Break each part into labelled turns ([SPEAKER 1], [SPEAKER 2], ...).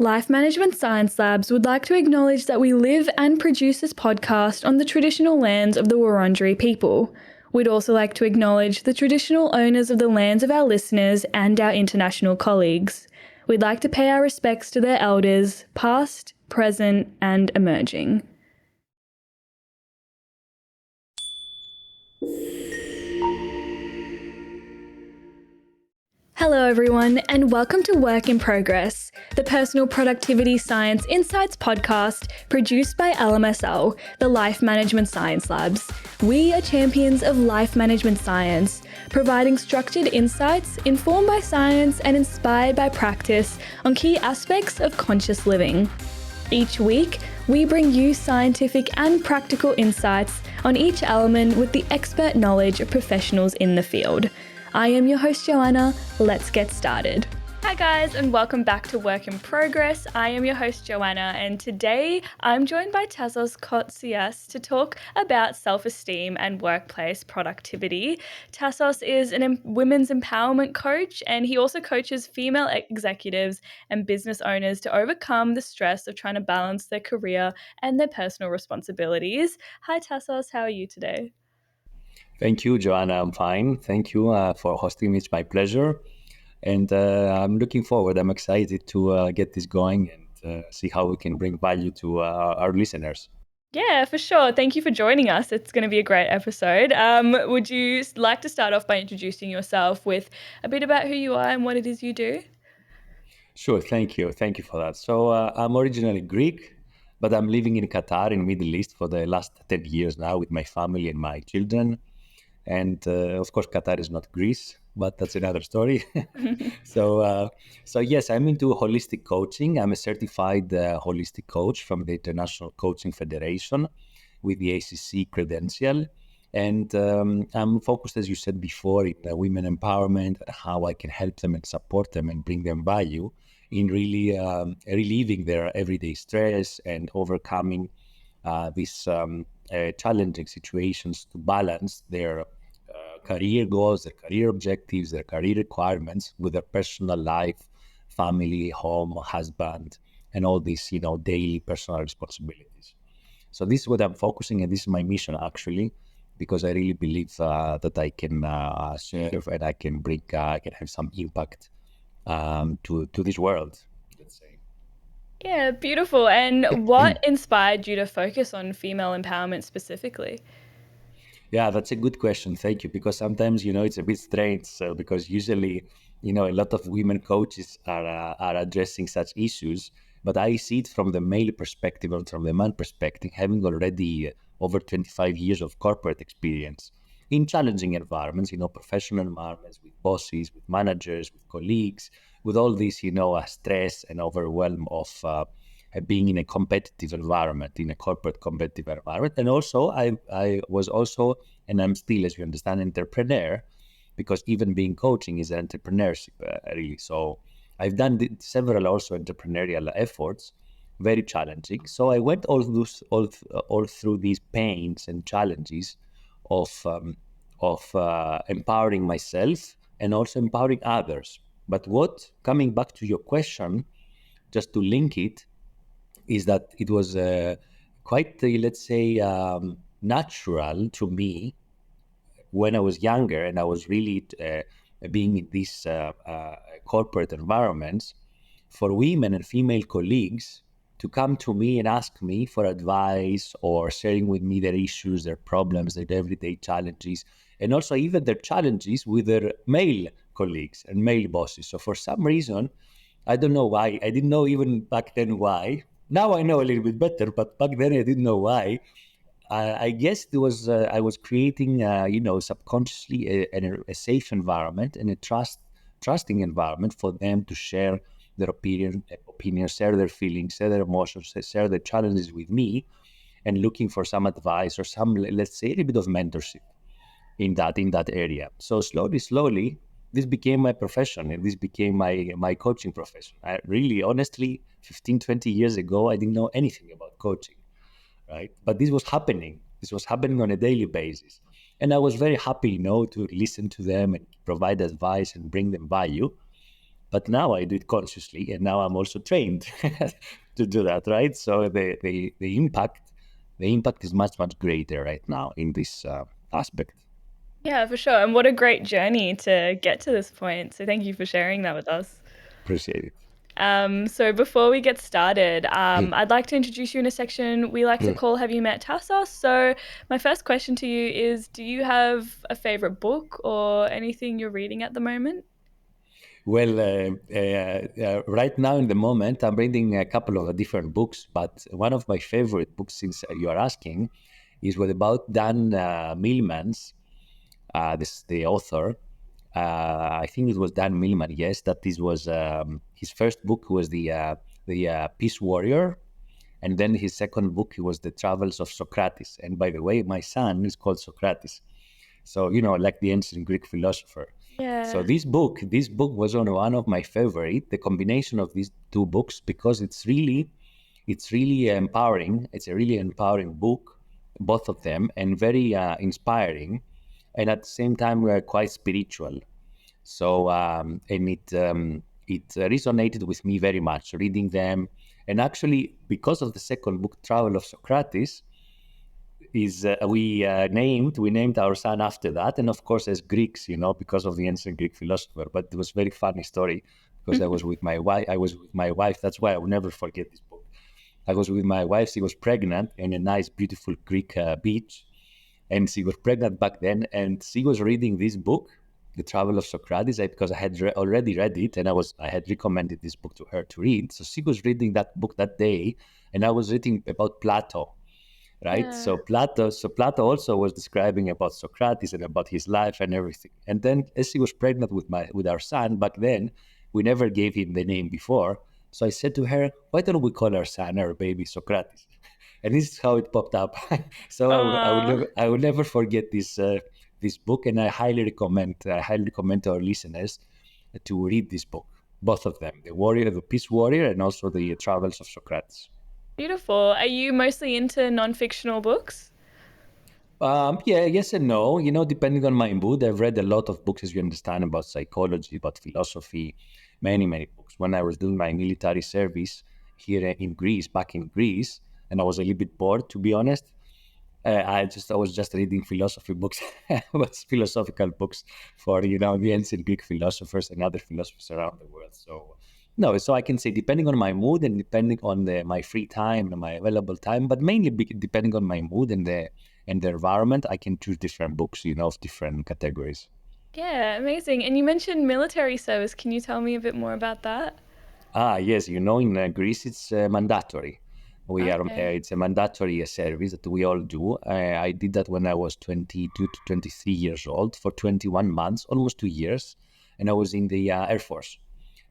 [SPEAKER 1] Life Management Science Labs would like to acknowledge that we live and produce this podcast on the traditional lands of the Wurundjeri people. We'd also like to acknowledge the traditional owners of the lands of our listeners and our international colleagues. We'd like to pay our respects to their elders, past, present, and emerging. Hello everyone, and welcome to Work in Progress, the Personal Productivity Science Insights podcast produced by LMSL, the Life Management Science Labs. We are champions of life management science, providing structured insights informed by science and inspired by practice on key aspects of conscious living. Each week, we bring you scientific and practical insights on each element with the expert knowledge of professionals in the field. I am your host, Joanna. Let's get started. Hi guys, and welcome back to Work in Progress. I am your host, Joanna, and today I'm joined by Tassos Kotzias to talk about self-esteem and workplace productivity. Tassos is a women's empowerment coach, and he also coaches female executives and business owners to overcome the stress of trying to balance their career and their personal responsibilities. Hi Tassos, how are you today?
[SPEAKER 2] Thank you, Joanna. I'm fine. Thank you for hosting me. It's my pleasure. And I'm looking forward. I'm excited to get this going and see how we can bring value to our listeners.
[SPEAKER 1] Yeah, for sure. Thank you for joining us. It's going to be a great episode. Would you like to start off by introducing yourself with a bit about who you are and what it is you do?
[SPEAKER 2] Sure. Thank you. Thank you for that. So I'm originally Greek, but I'm living in Qatar in Middle East for the last 10 years now with my family and my children. And of course, Qatar is not Greece, but that's another story. So, yes, I'm into holistic coaching. I'm a certified holistic coach from the International Coaching Federation with the ACC credential. And I'm focused, as you said before, in women empowerment, how I can help them and support them and bring them value in really relieving their everyday stress and overcoming these challenging situations to balance their career goals, their career objectives, their career requirements with their personal life, family, home, husband, and all these, daily personal responsibilities. So this is what I'm focusing, and this is my mission actually, because I really believe that I can serve and I can bring, I can have some impact to this world. Let's say.
[SPEAKER 1] Yeah, beautiful. And what inspired you to focus on female empowerment specifically?
[SPEAKER 2] Yeah, that's a good question. Thank you. Because sometimes, it's a bit strange. So, because usually, a lot of women coaches are addressing such issues, but I see it from the male perspective and from the man perspective, having already over 25 years of corporate experience in challenging environments, professional environments with bosses, with managers, with colleagues, with all this, stress and overwhelm of being in a competitive environment, in a corporate competitive environment. And also, I was also, and I'm still, as you understand, entrepreneur, because even being coaching is an entrepreneurship, really. So I've done several also entrepreneurial efforts, very challenging. So I went all through these pains and challenges of empowering myself and also empowering others. But coming back to your question, just to link it, is that it was quite, let's say, natural to me when I was younger and I was really being in these corporate environments for women and female colleagues to come to me and ask me for advice or sharing with me their issues, their problems, their everyday challenges, and also even their challenges with their male colleagues and male bosses. So for some reason, I don't know why. I didn't know even back then why. Now I know a little bit better, but back then I didn't know why. I guess it was I was creating, subconsciously a safe environment and a trusting environment for them to share their opinions, share their feelings, share their emotions, share their challenges with me, and looking for some advice or some, let's say, a little bit of mentorship in that area. So slowly, this became my profession and this became my coaching profession. I really, honestly, 15, 20 years ago, I didn't know anything about coaching, right? But this was happening. This was happening on a daily basis. And I was very happy, to listen to them and provide advice and bring them value. But now I do it consciously, and now I'm also trained to do that, right? So the impact is much much greater right now in this aspect.
[SPEAKER 1] Yeah, for sure. And what a great journey to get to this point. So thank you for sharing that with us.
[SPEAKER 2] Appreciate it.
[SPEAKER 1] So before we get started, I'd like to introduce you in a section we like to call Have You Met Tassos? So my first question to you is, do you have a favorite book or anything you're reading at the moment?
[SPEAKER 2] Well, right now in the moment, I'm reading a couple of different books, but one of my favorite books, since you are asking, is what about Dan Millman's, the author. I think it was Dan Millman. Yes, that this was his first book was the Peace Warrior, and then his second book was the Travels of Socrates. And by the way, my son is called Socrates. So, like the ancient Greek philosopher. So
[SPEAKER 1] Yeah.
[SPEAKER 2] this book was one of my favorite. The combination of these two books, because it's really empowering. It's a really empowering book, both of them, and very inspiring, and at the same time, we are quite spiritual. So and it resonated with me very much reading them, and actually because of the second book, Travel of Socrates, is we named our son after that, and of course as Greeks, because of the ancient Greek philosopher. But it was a very funny story because I was with my wife. That's why I will never forget this book. I was with my wife. She was pregnant in a nice, beautiful Greek beach, and she was pregnant back then, and she was reading this book, The Travel of Socrates, because I had already read it, and I had recommended this book to her to read. So she was reading that book that day, and I was reading about Plato, right?
[SPEAKER 1] Yeah.
[SPEAKER 2] So Plato also was describing about Socrates and about his life and everything. And then, as she was pregnant with our son back then, we never gave him the name before. So I said to her, "Why don't we call our son, our baby, Socrates?" And this is how it popped up. So
[SPEAKER 1] Aw.
[SPEAKER 2] I will never forget this book, and I highly recommend to our listeners to read this book, both of them, the Peace Warrior, and also the Travels of Socrates.
[SPEAKER 1] Beautiful. Are you mostly into non-fictional books?
[SPEAKER 2] Yeah, yes and no. Depending on my mood, I've read a lot of books, as you understand, about psychology, about philosophy, many, many books. When I was doing my military service here in Greece, back in Greece, and I was a little bit bored, to be honest, I was just reading philosophy books, but philosophical books for the ancient Greek philosophers and other philosophers around the world. So no, so I can say depending on my mood and depending on my free time and my available time, but mainly depending on my mood and the environment, I can choose different books, of different categories.
[SPEAKER 1] Yeah, amazing. And you mentioned military service. Can you tell me a bit more about that?
[SPEAKER 2] Yes, in Greece it's mandatory.
[SPEAKER 1] Okay.
[SPEAKER 2] It's a mandatory service that we all do. I did that when I was 22 to 23 years old for 21 months, almost 2 years, and I was in the Air Force.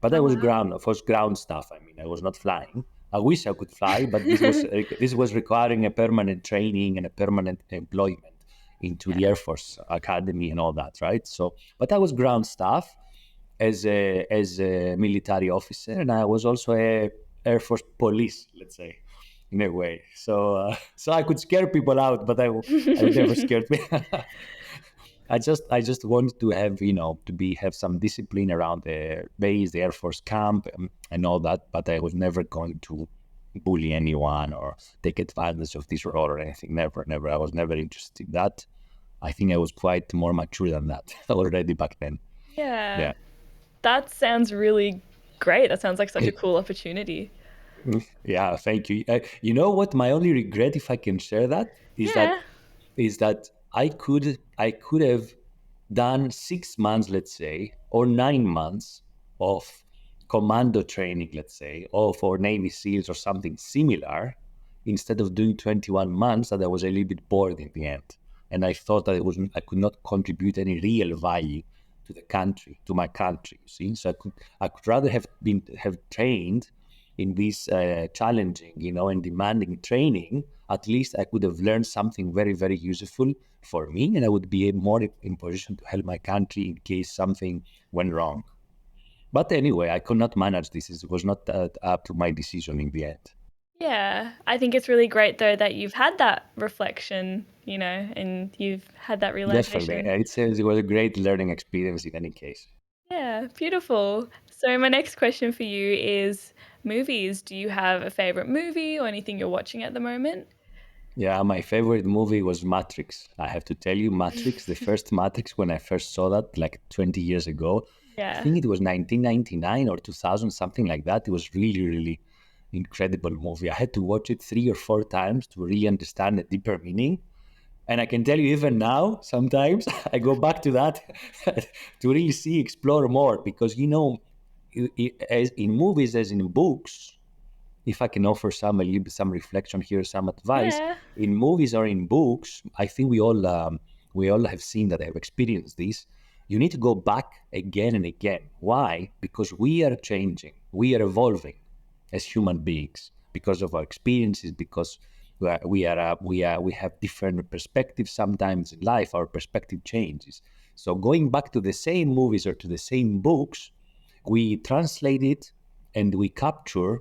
[SPEAKER 2] But I
[SPEAKER 1] Oh,
[SPEAKER 2] was
[SPEAKER 1] wow.
[SPEAKER 2] ground, of course, ground stuff. I mean, I was not flying. I wish I could fly, but this was requiring a permanent training and a permanent employment into the
[SPEAKER 1] Yeah.
[SPEAKER 2] Air Force Academy and all that, right? So, but I was ground staff as a military officer, and I was also a Air Force police, let's say, in a way. So I could scare people out, but I would never scare people. I just wanted to have have some discipline around the base, the Air Force camp, and all that. But I was never going to bully anyone or take advantage of this role or anything. Never, never. I was never interested in that. I think I was quite more mature than that already back then.
[SPEAKER 1] Yeah.
[SPEAKER 2] Yeah.
[SPEAKER 1] That sounds really great. That sounds like such a cool opportunity.
[SPEAKER 2] Yeah, thank you. You know what? My only regret, if I can share that, is that
[SPEAKER 1] Yeah.
[SPEAKER 2] is that I could have done 6 months, let's say, or 9 months of commando training, let's say, or for Navy SEALs or something similar, instead of doing 21 months that I was a little bit bored in the end. And I thought that I could not contribute any real value to the country, to my country, you see. So I could rather have trained in this challenging, and demanding training. At least I could have learned something very, very useful for me, and I would be more in position to help my country in case something went wrong. But anyway, I could not manage this. It was not up to my decision in the end.
[SPEAKER 1] Yeah. I think it's really great though that you've had that reflection, and you've had that
[SPEAKER 2] Definitely,
[SPEAKER 1] realization.
[SPEAKER 2] it was a great learning experience in any case.
[SPEAKER 1] Yeah, beautiful. So my next question for you is movies. Do you have a favorite movie or anything you're watching at the moment?
[SPEAKER 2] Yeah, my favorite movie was Matrix. I have to tell you, Matrix, the first Matrix, when I first saw that like 20 years ago, I
[SPEAKER 1] Yeah.
[SPEAKER 2] think it was 1999 or 2000, something like that. It was really, really incredible movie. I had to watch it 3 or 4 times to really understand the deeper meaning. And I can tell you, even now, sometimes I go back to that to really see, explore more, because as in movies as in books, if I can offer some a little bit some reflection here, some advice
[SPEAKER 1] Yeah.
[SPEAKER 2] in movies or in books, I think we all have seen that, have experienced this. You need to go back again and again. Why? Because we are changing, we are evolving as human beings because of our experiences, because we have different perspectives. Sometimes in life, our perspective changes. So going back to the same movies or to the same books, we translate it and we capture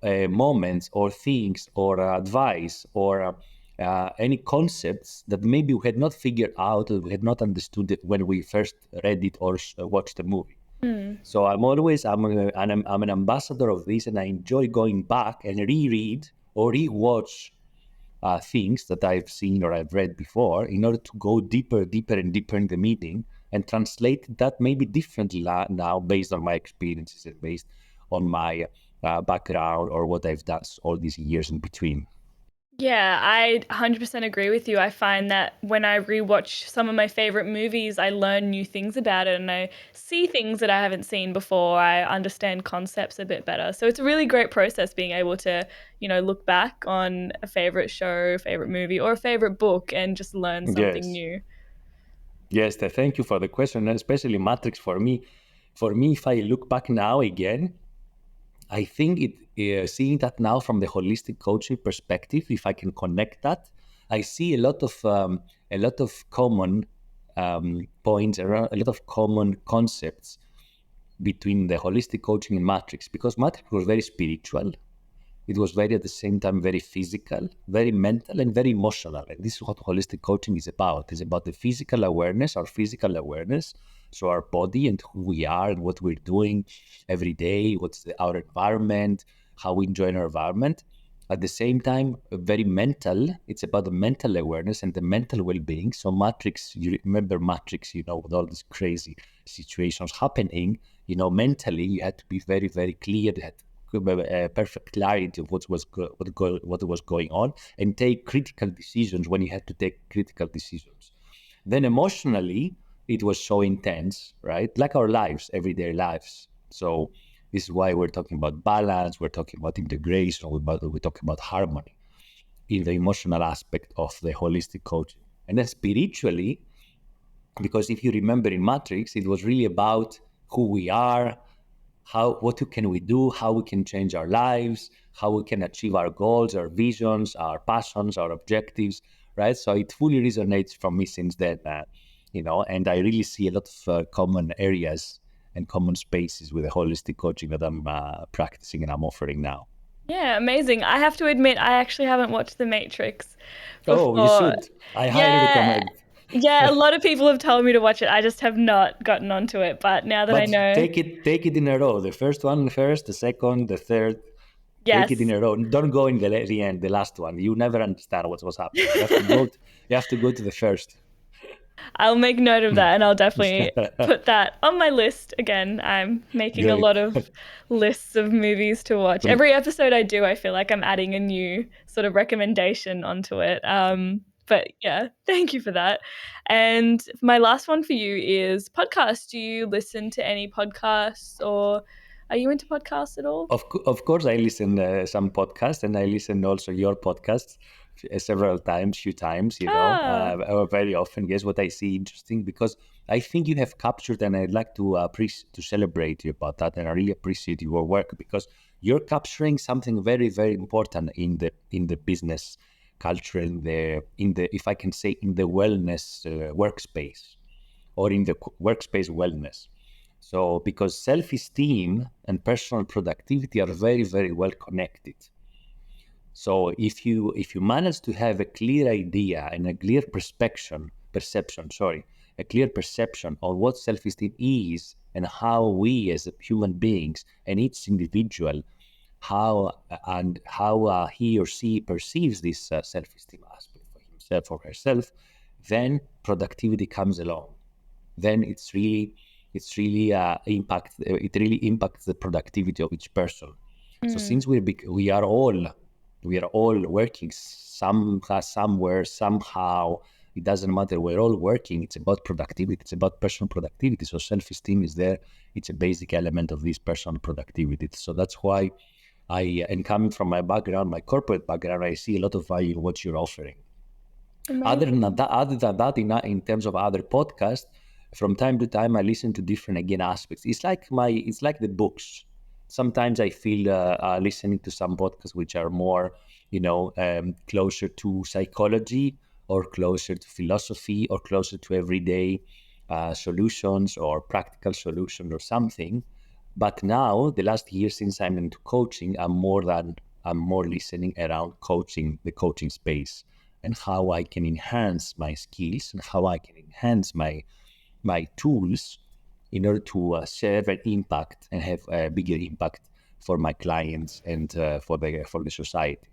[SPEAKER 2] moments or things or advice or any concepts that maybe we had not figured out or we had not understood it when we first read it or watched the movie.
[SPEAKER 1] Mm.
[SPEAKER 2] So I'm an ambassador of this, and I enjoy going back and reread or rewatch things that I've seen or I've read before in order to go deeper, deeper, and deeper in the meaning and translate that maybe differently now based on my experiences and based on my background or what I've done all these years in between.
[SPEAKER 1] Yeah, I 100% agree with you. I find that when I rewatch some of my favorite movies, I learn new things about it and I see things that I haven't seen before. I understand concepts a bit better. So it's a really great process being able to, look back on a favorite show, favorite movie, or a favorite book and just learn something
[SPEAKER 2] Yes,
[SPEAKER 1] new.
[SPEAKER 2] yes. Thank you for the question, and especially Matrix for me. For me, if I look back now again, I think seeing that now from the holistic coaching perspective, if I can connect that, I see a lot of common points, a lot of common concepts between the holistic coaching and Matrix, because Matrix was very spiritual. It was very, at the same time, very physical, very mental, and very emotional. And this is what holistic coaching is about. It's about the physical awareness, our physical awareness. So our body and who we are and what we're doing every day, our environment, how we enjoy our environment. At the same time, very mental. It's about the mental awareness and the mental well-being. So Matrix, you remember Matrix, with all these crazy situations happening, mentally, you had to be very, very clear. You had perfect clarity of what was going on and take critical decisions when you had to take critical decisions. Then emotionally, it was so intense, right? Like our lives, everyday lives. So this is why we're talking about balance, we're talking about integration, we're talking about harmony in the emotional aspect of the holistic coaching. And then spiritually, because if you remember in Matrix, it was really about who we are, what can we do, how we can change our lives, how we can achieve our goals, our visions, our passions, our objectives, right? So it fully resonates from me since then, and I really see a lot of common areas and common spaces with the holistic coaching that I'm practicing and I'm offering now.
[SPEAKER 1] Yeah, amazing. I have to admit, I actually haven't watched The Matrix
[SPEAKER 2] Oh, you
[SPEAKER 1] before.
[SPEAKER 2] should. I highly
[SPEAKER 1] Yeah,
[SPEAKER 2] recommend.
[SPEAKER 1] yeah, a lot of people have told me to watch it. I just have not gotten onto it. But now that I
[SPEAKER 2] But
[SPEAKER 1] know,
[SPEAKER 2] take it in a row. The first one first, the second, the third. Take it in
[SPEAKER 1] yes,
[SPEAKER 2] a row. Don't go in the end, the last one. You never understand what was happening. You have to go to the first.
[SPEAKER 1] I'll make note of that and I'll definitely put that on my list again. I'm making a
[SPEAKER 2] Great.
[SPEAKER 1] lot of lists of movies to watch. Every episode I do, I feel like I'm adding a new sort of recommendation onto it. But yeah, thank you for that. And my last one for you is podcasts. Do you listen to any podcasts or are you into podcasts at all?
[SPEAKER 2] Of course, I listen some podcasts, and I listen also your podcasts several times, few times,
[SPEAKER 1] Ah,
[SPEAKER 2] or very often. Yes, what I see interesting, because I think you have captured, and I'd like to to celebrate you about that, and I really appreciate your work because you're capturing something very, very important in the business culture, in the if I can say, in the wellness workspace, or in the workspace wellness. So, because self-esteem and personal productivity are very, very well connected. So, if you manage to have a clear idea and a clear perception, a clear perception of what self-esteem is and how we as human beings and each individual, how he or she perceives this self-esteem aspect for himself or herself, then productivity comes along. Then it really impacts the productivity of each person. So since we are all working somewhere somehow, it doesn't matter, we're all working. It's about productivity, it's about personal productivity. So self-esteem is there, it's a basic element of this personal productivity. So that's why and coming from my background, my corporate background, I see a lot of value in what you're offering.
[SPEAKER 1] Amazing.
[SPEAKER 2] Other than that, in terms of other podcasts, from time to time, I listen to different again aspects. It's like the books. Sometimes I feel listening to some podcasts which are more, closer to psychology or closer to philosophy or closer to everyday solutions or practical solutions or something. But now, the last year since I'm into coaching, I'm more listening around coaching, the coaching space, and how I can enhance my skills and how I can enhance my tools in order to serve an impact and have a bigger impact for my clients and for the society.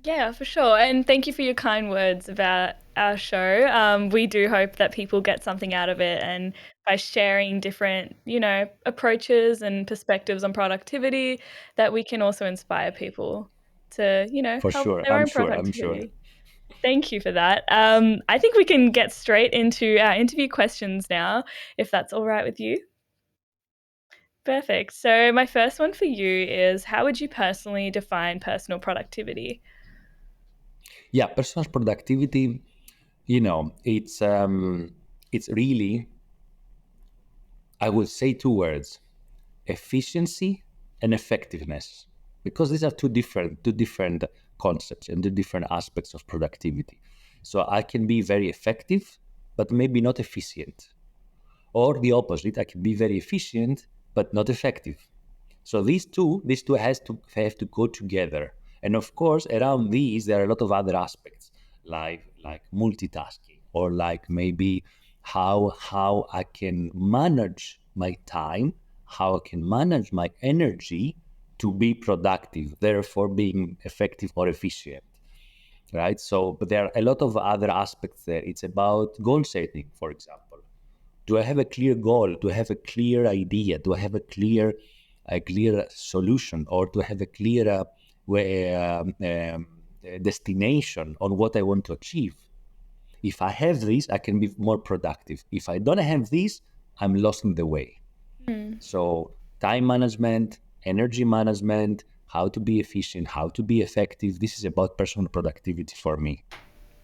[SPEAKER 1] Yeah, for sure. And thank you for your kind words about our show. We do hope that people get something out of it. And by sharing different, approaches and perspectives on productivity, that we can also inspire people to,
[SPEAKER 2] For
[SPEAKER 1] help
[SPEAKER 2] sure,
[SPEAKER 1] their
[SPEAKER 2] I'm
[SPEAKER 1] own
[SPEAKER 2] sure, I'm sure.
[SPEAKER 1] productivity. Thank you for that. I think we can get straight into our interview questions now, if that's all right with you. Perfect. So, my first one for you is, how would you personally define personal productivity?
[SPEAKER 2] Yeah, personal productivity. It's really, I would say two words: efficiency and effectiveness, because these are two different concepts and two different aspects of productivity. So I can be very effective but maybe not efficient, or the opposite, I can be very efficient but not effective. So these two have to go together. And of course, around these there are a lot of other aspects, like multitasking, or like maybe how I can manage my time, how I can manage my energy to be productive, therefore being effective or efficient. Right. So, but there are a lot of other aspects there. It's about goal setting, for example. Do I have a clear goal? Do I have a clear idea? Do I have a clear solution, or do I have a clear destination on what I want to achieve? If I have this, I can be more productive. If I don't have this, I'm lost in the way.
[SPEAKER 1] Hmm.
[SPEAKER 2] So time management, energy management, how to be efficient, how to be effective. This is about personal productivity for me.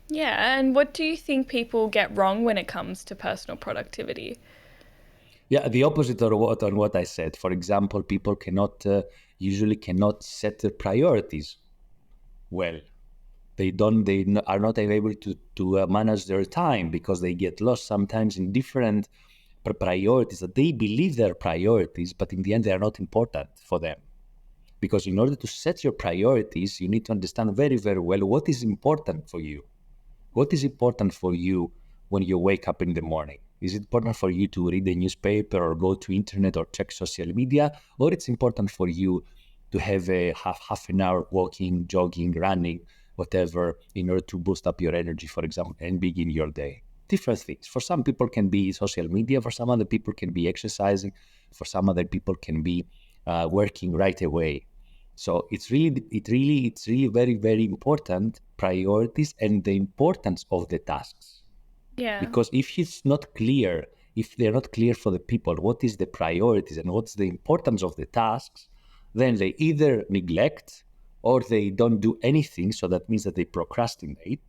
[SPEAKER 1] Yeah, and what do you think people get wrong when it comes to personal productivity?
[SPEAKER 2] Yeah, the opposite of what I said. For example, people cannot usually cannot set their priorities well. They are not able to manage their time because they get lost sometimes in different priorities that they believe they're priorities, but in the end they are not important for them. Because in order to set your priorities, you need to understand very, very well what is important for you. What is important for you when you wake up in the morning? Is it important for you to read the newspaper or go to internet or check social media? Or it's important for you to have a half an hour walking, jogging, running, whatever, in order to boost up your energy, for example, and begin your day? Different things. For some people can be social media, for some other people can be exercising, for some other people can be working right away. So it's really very, very important priorities and the importance of the tasks.
[SPEAKER 1] Yeah.
[SPEAKER 2] Because if they're not clear for the people, what is the priorities and what's the importance of the tasks, then they either neglect or they don't do anything. So that means that they procrastinate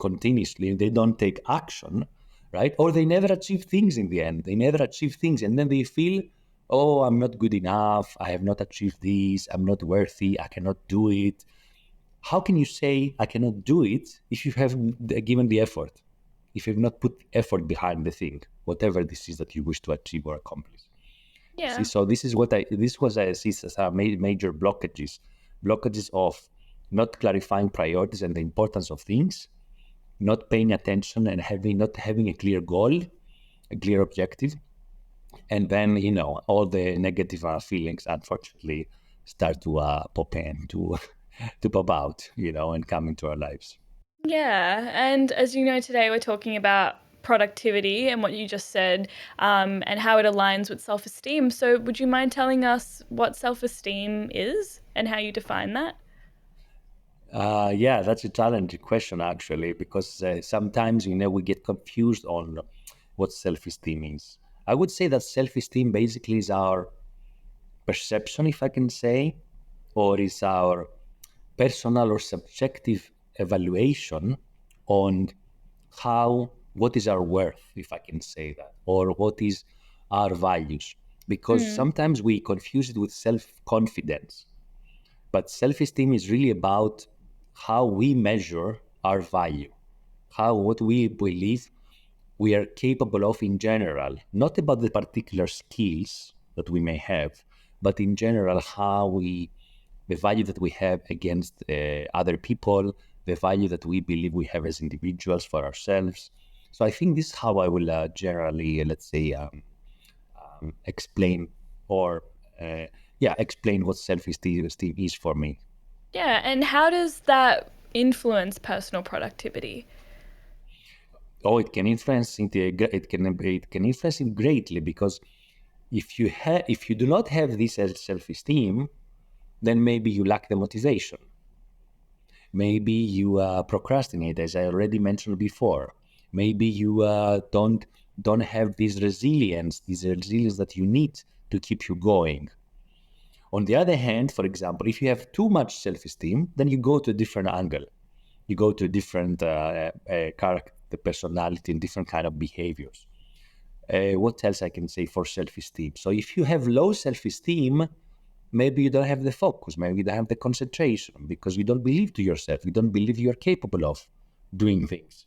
[SPEAKER 2] continuously, they don't take action, right? Or they never achieve things in the end. They never achieve things. And then they feel, oh, I'm not good enough. I have not achieved this. I'm not worthy. I cannot do it. How can you say I cannot do it if you haven't given the effort? If you've not put effort behind the thing, whatever this is that you wish to achieve or accomplish. You see,
[SPEAKER 1] Yeah.
[SPEAKER 2] so this was I see as major blockages of not clarifying priorities and the importance of things, not paying attention and not having a clear goal, a clear objective, And then, all the negative feelings, unfortunately, start to pop in, to to pop out, and come into our lives.
[SPEAKER 1] Yeah, and as you know, today we're talking about productivity and what you just said, and how it aligns with self esteem. So, would you mind telling us what self esteem is and how you define that?
[SPEAKER 2] Yeah, that's a challenging question, actually, because sometimes, we get confused on what self-esteem is. I would say that self-esteem basically is our perception, if I can say, or is our personal or subjective evaluation on what is our worth, if I can say that, or what is our values. Because
[SPEAKER 1] Mm.
[SPEAKER 2] sometimes we confuse it with self-confidence. But self-esteem is really about how we measure our value, what we believe we are capable of in general, not about the particular skills that we may have, but in general, the value that we have against other people, the value that we believe we have as individuals for ourselves. So I think this is how I will generally, let's say, explain or explain what self-esteem is for me.
[SPEAKER 1] Yeah, and how does that influence personal productivity?
[SPEAKER 2] Oh, it can influence it can influence it greatly, because if you do not have this as self-esteem, then maybe you lack the motivation. Maybe you procrastinate, as I already mentioned before. Maybe you don't have this resilience that you need to keep you going. On the other hand, for example, if you have too much self-esteem, then you go to a different angle. You go to a different character, personality, and different kind of behaviors. What else I can say for self-esteem? So if you have low self-esteem, maybe you don't have the focus, maybe you don't have the concentration, because you don't believe to yourself, you don't believe you're capable of doing things.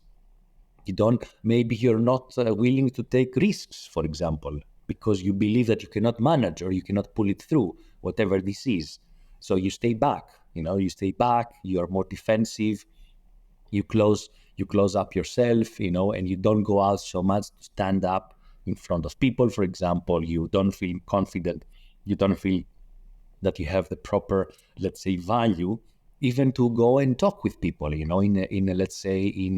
[SPEAKER 2] You don't, maybe you're not willing to take risks, for example, because you believe that you cannot manage or you cannot pull it through, whatever this is. So you stay back, you stay back, you are more defensive, you close up yourself, and you don't go out so much to stand up in front of people, for example. You don't feel confident, you don't feel that you have the proper, let's say, value, even to go and talk with people, let's say, in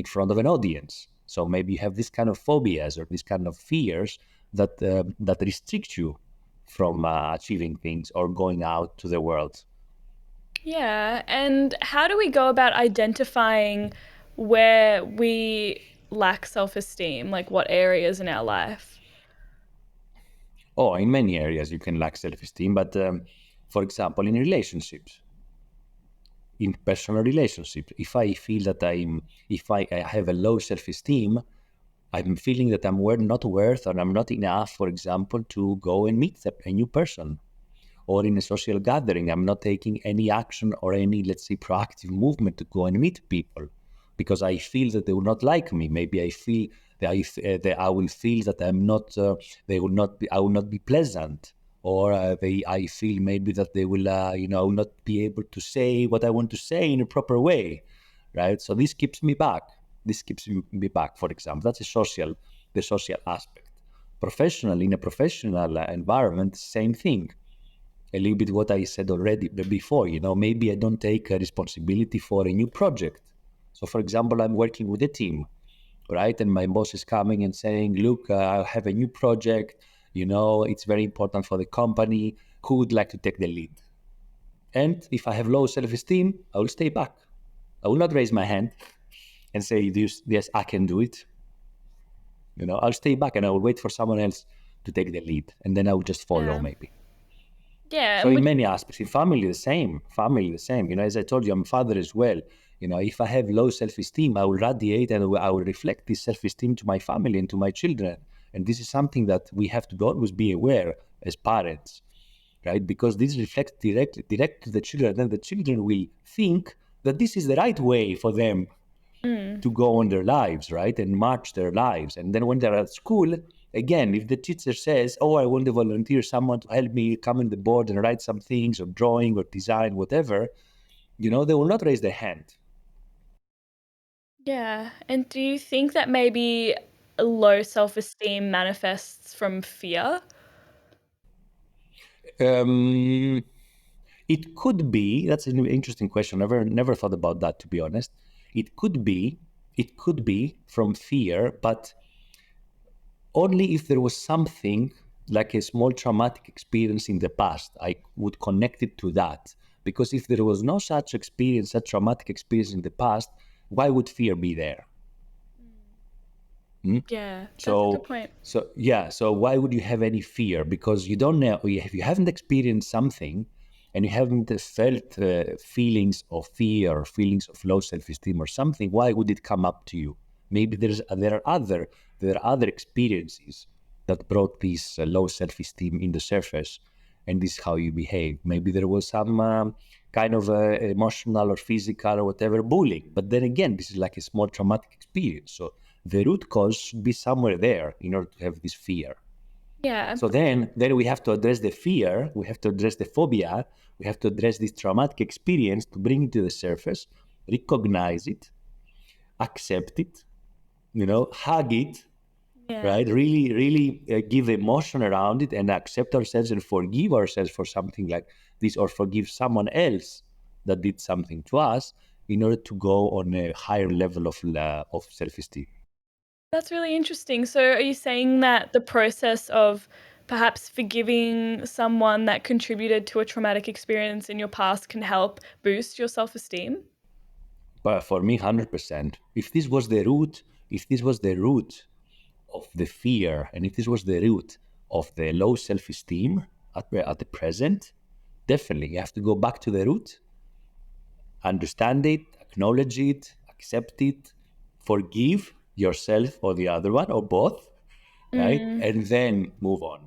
[SPEAKER 2] front of an audience. So maybe you have this kind of phobias or this kind of fears that restrict you from achieving things or going out to the world.
[SPEAKER 1] Yeah, and how do we go about identifying where we lack self esteem? Like what areas in our life?
[SPEAKER 2] Oh, in many areas you can lack self-esteem, but for example, in relationships, in personal relationships, if I feel that I have a low self-esteem, I'm feeling that not worth or I'm not enough, for example, to go and meet a new person. Or in a social gathering, I'm not taking any action or any, let's say, proactive movement to go and meet people, because I feel that they will not like me. Maybe I feel that I will feel that they will not be, I will not be pleasant, or I feel maybe that they will, not be able to say what I want to say in a proper way, right? So this keeps me back. This keeps me back. For example, that's the social aspect. Professionally, in a professional environment, same thing, a little bit what I said already before. Maybe I don't take a responsibility for a new project. So, for example, I'm working with a team, right? And my boss is coming and saying, "Look, I have a new project. It's very important for the company. Who would like to take the lead?" And if I have low self-esteem, I will stay back. I will not raise my hand and say, "Yes, I can do it." I'll stay back and I will wait for someone else to take the lead, and then I will just follow
[SPEAKER 1] Yeah.
[SPEAKER 2] maybe.
[SPEAKER 1] Yeah,
[SPEAKER 2] So
[SPEAKER 1] and
[SPEAKER 2] in
[SPEAKER 1] would
[SPEAKER 2] many aspects, in family, the same. Family, the same. As I told you, I'm a father as well. If I have low self-esteem, I will radiate and I will reflect this self-esteem to my family and to my children. And this is something that we have to always be aware as parents, right? Because this reflects direct to the children, and the children will think that this is the right way for them
[SPEAKER 1] mm,
[SPEAKER 2] to go on their lives, right? And march their lives. And then when they're at school, again, if the teacher says, "Oh, I want to volunteer someone to help me come on the board and write some things or drawing or design, whatever," they will not raise their hand.
[SPEAKER 1] yeah. And do you think that maybe low self-esteem manifests from fear?
[SPEAKER 2] Um, it could be. That's an interesting question. Never thought about that, to be honest. It could be. It could be from fear, but only if there was something like a small traumatic experience in the past. I would connect it to that. Because if there was no such experience, such traumatic experience in the past, why would fear be there? Hmm?
[SPEAKER 1] Yeah, that's a good
[SPEAKER 2] So,
[SPEAKER 1] point.
[SPEAKER 2] so yeah. So why would you have any fear? Because you don't know if you haven't experienced something, and you haven't felt feelings of fear or feelings of low self-esteem or something. Why would it come up to you? Maybe there are other experiences that brought this low self-esteem in the surface, and this is how you behave. Maybe there was some kind of emotional or physical or whatever bullying. But then again, this is like a small traumatic experience. So the root cause should be somewhere there in order to have this fear.
[SPEAKER 1] Yeah.
[SPEAKER 2] So then we have to address the fear, we have to address the phobia, we have to address this traumatic experience to bring it to the surface, recognize it, accept it, hug it,
[SPEAKER 1] Yeah.
[SPEAKER 2] right? Really give emotion around it and accept ourselves and forgive ourselves for something like this, or forgive someone else that did something to us, in order to go on a higher level of self-esteem.
[SPEAKER 1] That's really interesting. So are you saying that the process of perhaps forgiving someone that contributed to a traumatic experience in your past can help boost your self-esteem?
[SPEAKER 2] But for me, 100%. If this was the root of the fear, and if this was the root of the low self-esteem at the present, definitely you have to go back to the root, understand it, acknowledge it, accept it, forgive yourself or the other one or both, right?
[SPEAKER 1] Mm.
[SPEAKER 2] And then move on.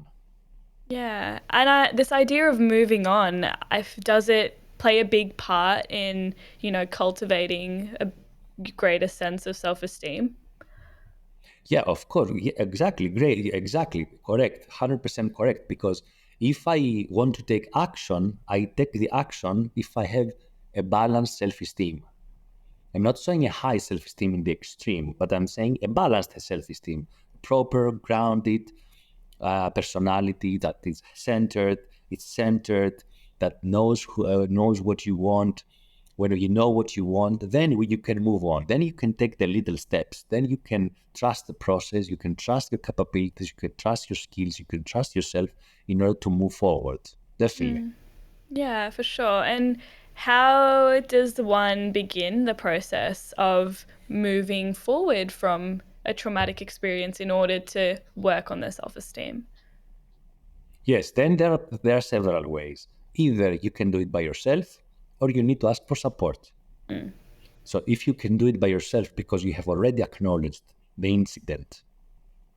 [SPEAKER 1] Yeah, and this idea of moving on, does it play a big part in, cultivating a greater sense of self-esteem?
[SPEAKER 2] Yeah, of course. Yeah, exactly. Great. Exactly. Correct. 100% correct. Because if I want to take action, I take the action if I have a balanced self esteem. I'm not saying a high self esteem in the extreme, but I'm saying a balanced self esteem, proper, grounded personality that is centered, it's centered, that knows what you want. When you know what you want, then you can move on. Then you can take the little steps. Then you can trust the process. You can trust your capabilities. You can trust your skills. You can trust yourself in order to move forward. Definitely.
[SPEAKER 1] Mm. Yeah, for sure. And how does one begin the process of moving forward from a traumatic experience in order to work on their self-esteem?
[SPEAKER 2] Yes, then there are several ways. Either you can do it by yourself, or you need to ask for support.
[SPEAKER 1] Mm.
[SPEAKER 2] So if you can do it by yourself because you have already acknowledged the incident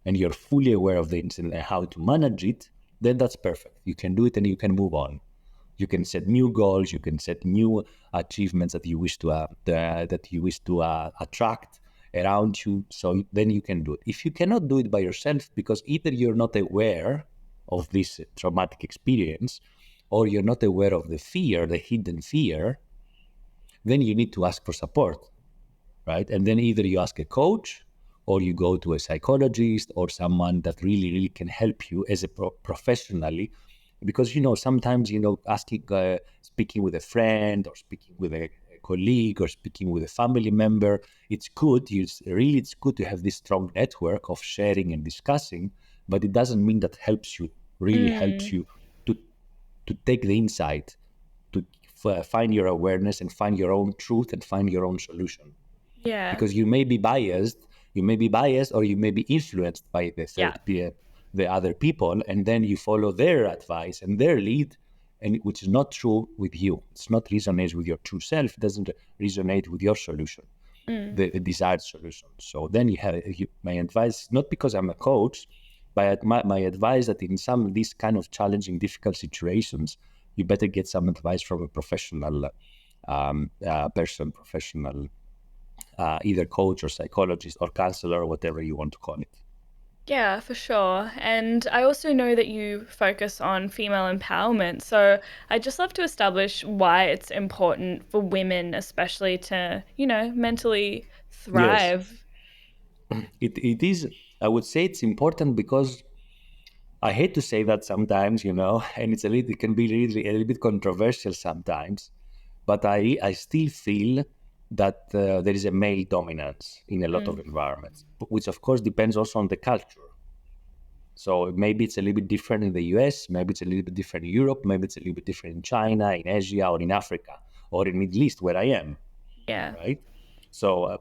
[SPEAKER 2] and you're fully aware of the incident and how to manage it, then that's perfect. You can do it and you can move on. You can set new goals. You can set new achievements that you wish to attract around you. So then you can do it. If you cannot do it by yourself because either you're not aware of this traumatic experience, or you're not aware of the fear, the hidden fear, then you need to ask for support, right? And then either you ask a coach, or you go to a psychologist or someone that really can help you as a professionally, because sometimes asking, speaking with a friend or speaking with a colleague or speaking with a family member, it's good. It's good to have this strong network of sharing and discussing, but it doesn't mean that helps
[SPEAKER 1] Mm.
[SPEAKER 2] you to take the insight, to find your awareness and find your own truth and find your own solution.
[SPEAKER 1] Yeah.
[SPEAKER 2] Because you may be biased or you may be influenced by
[SPEAKER 1] Yeah.
[SPEAKER 2] the other people, and then you follow their advice and their lead, and which is not true with you. It's not resonates with your true self. It doesn't resonate with your solution,
[SPEAKER 1] Mm.
[SPEAKER 2] the desired solution. So then my advice, not because I'm a coach, but my advice that in some of these kind of challenging, difficult situations, you better get some advice from a professional professional, either coach or psychologist or counselor or whatever you want to call it.
[SPEAKER 1] Yeah, for sure. And I also know that you focus on female empowerment. So I'd just love to establish why it's important for women, especially to, mentally
[SPEAKER 2] Yes,
[SPEAKER 1] thrive.
[SPEAKER 2] it is. I would say it's important because I hate to say that sometimes, and it can be really a little bit controversial sometimes, but I still feel that there is a male dominance in a lot of environments, which of course depends also on the culture. So maybe it's a little bit different in the US, maybe it's a little bit different in Europe, maybe it's a little bit different in China, in Asia, or in Africa, or in Middle East, where I am,
[SPEAKER 1] Yeah.
[SPEAKER 2] right? So,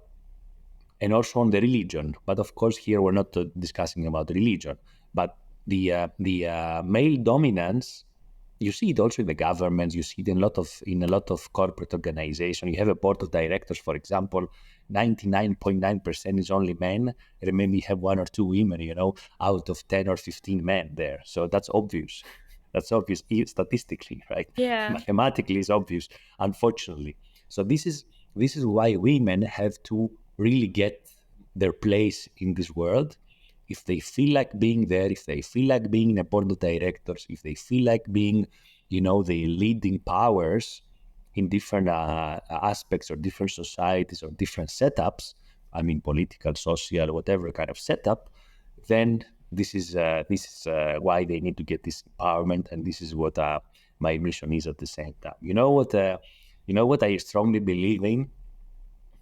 [SPEAKER 2] and also on the religion. But of course, here we're not discussing about religion. But the male dominance, you see it also in the governments. You see it in a lot of corporate organizations. You have a board of directors, for example. 99.9% is only men, and maybe you have one or two women, out of 10 or 15 men there. So that's obvious. That's obvious statistically, right?
[SPEAKER 1] Yeah.
[SPEAKER 2] Mathematically, it's obvious, unfortunately. So this is why women have to really get their place in this world. If they feel like being there, if they feel like being in a board of directors, if they feel like being, the leading powers in different aspects or different societies or different setups, I mean, political, social, whatever kind of setup, then this is why they need to get this empowerment, and this is what my mission is at the same time. You know what I strongly believe in,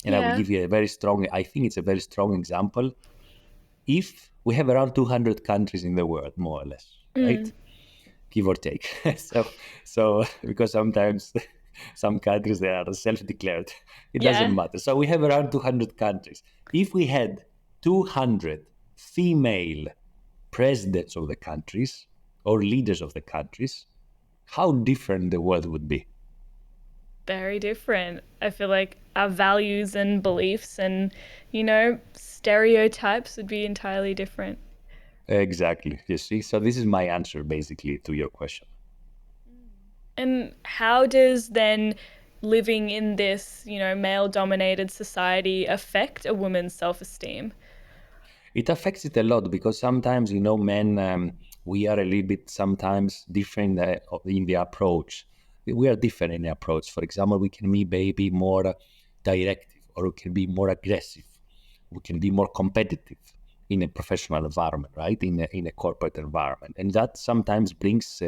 [SPEAKER 2] and I will
[SPEAKER 1] Yeah.
[SPEAKER 2] give you I think it's a very strong example. If we have around 200 countries in the world, more or less, right? Give or take. so because sometimes some countries, they are self-declared. It doesn't
[SPEAKER 1] Yeah.
[SPEAKER 2] matter. So we have around 200 countries. If we had 200 female presidents of the countries or leaders of the countries, how different the world would be.
[SPEAKER 1] Very different. I feel like our values and beliefs and, stereotypes would be entirely different.
[SPEAKER 2] Exactly. You see? So this is my answer basically to your question.
[SPEAKER 1] And how does then living in this, male dominated society affect a woman's self esteem?
[SPEAKER 2] It affects it a lot because sometimes, men, we are a little bit sometimes different in the approach. We are different in the approach. For example, we can be maybe more directive, or we can be more aggressive. We can be more competitive in a professional environment, right? In a corporate environment. And that sometimes brings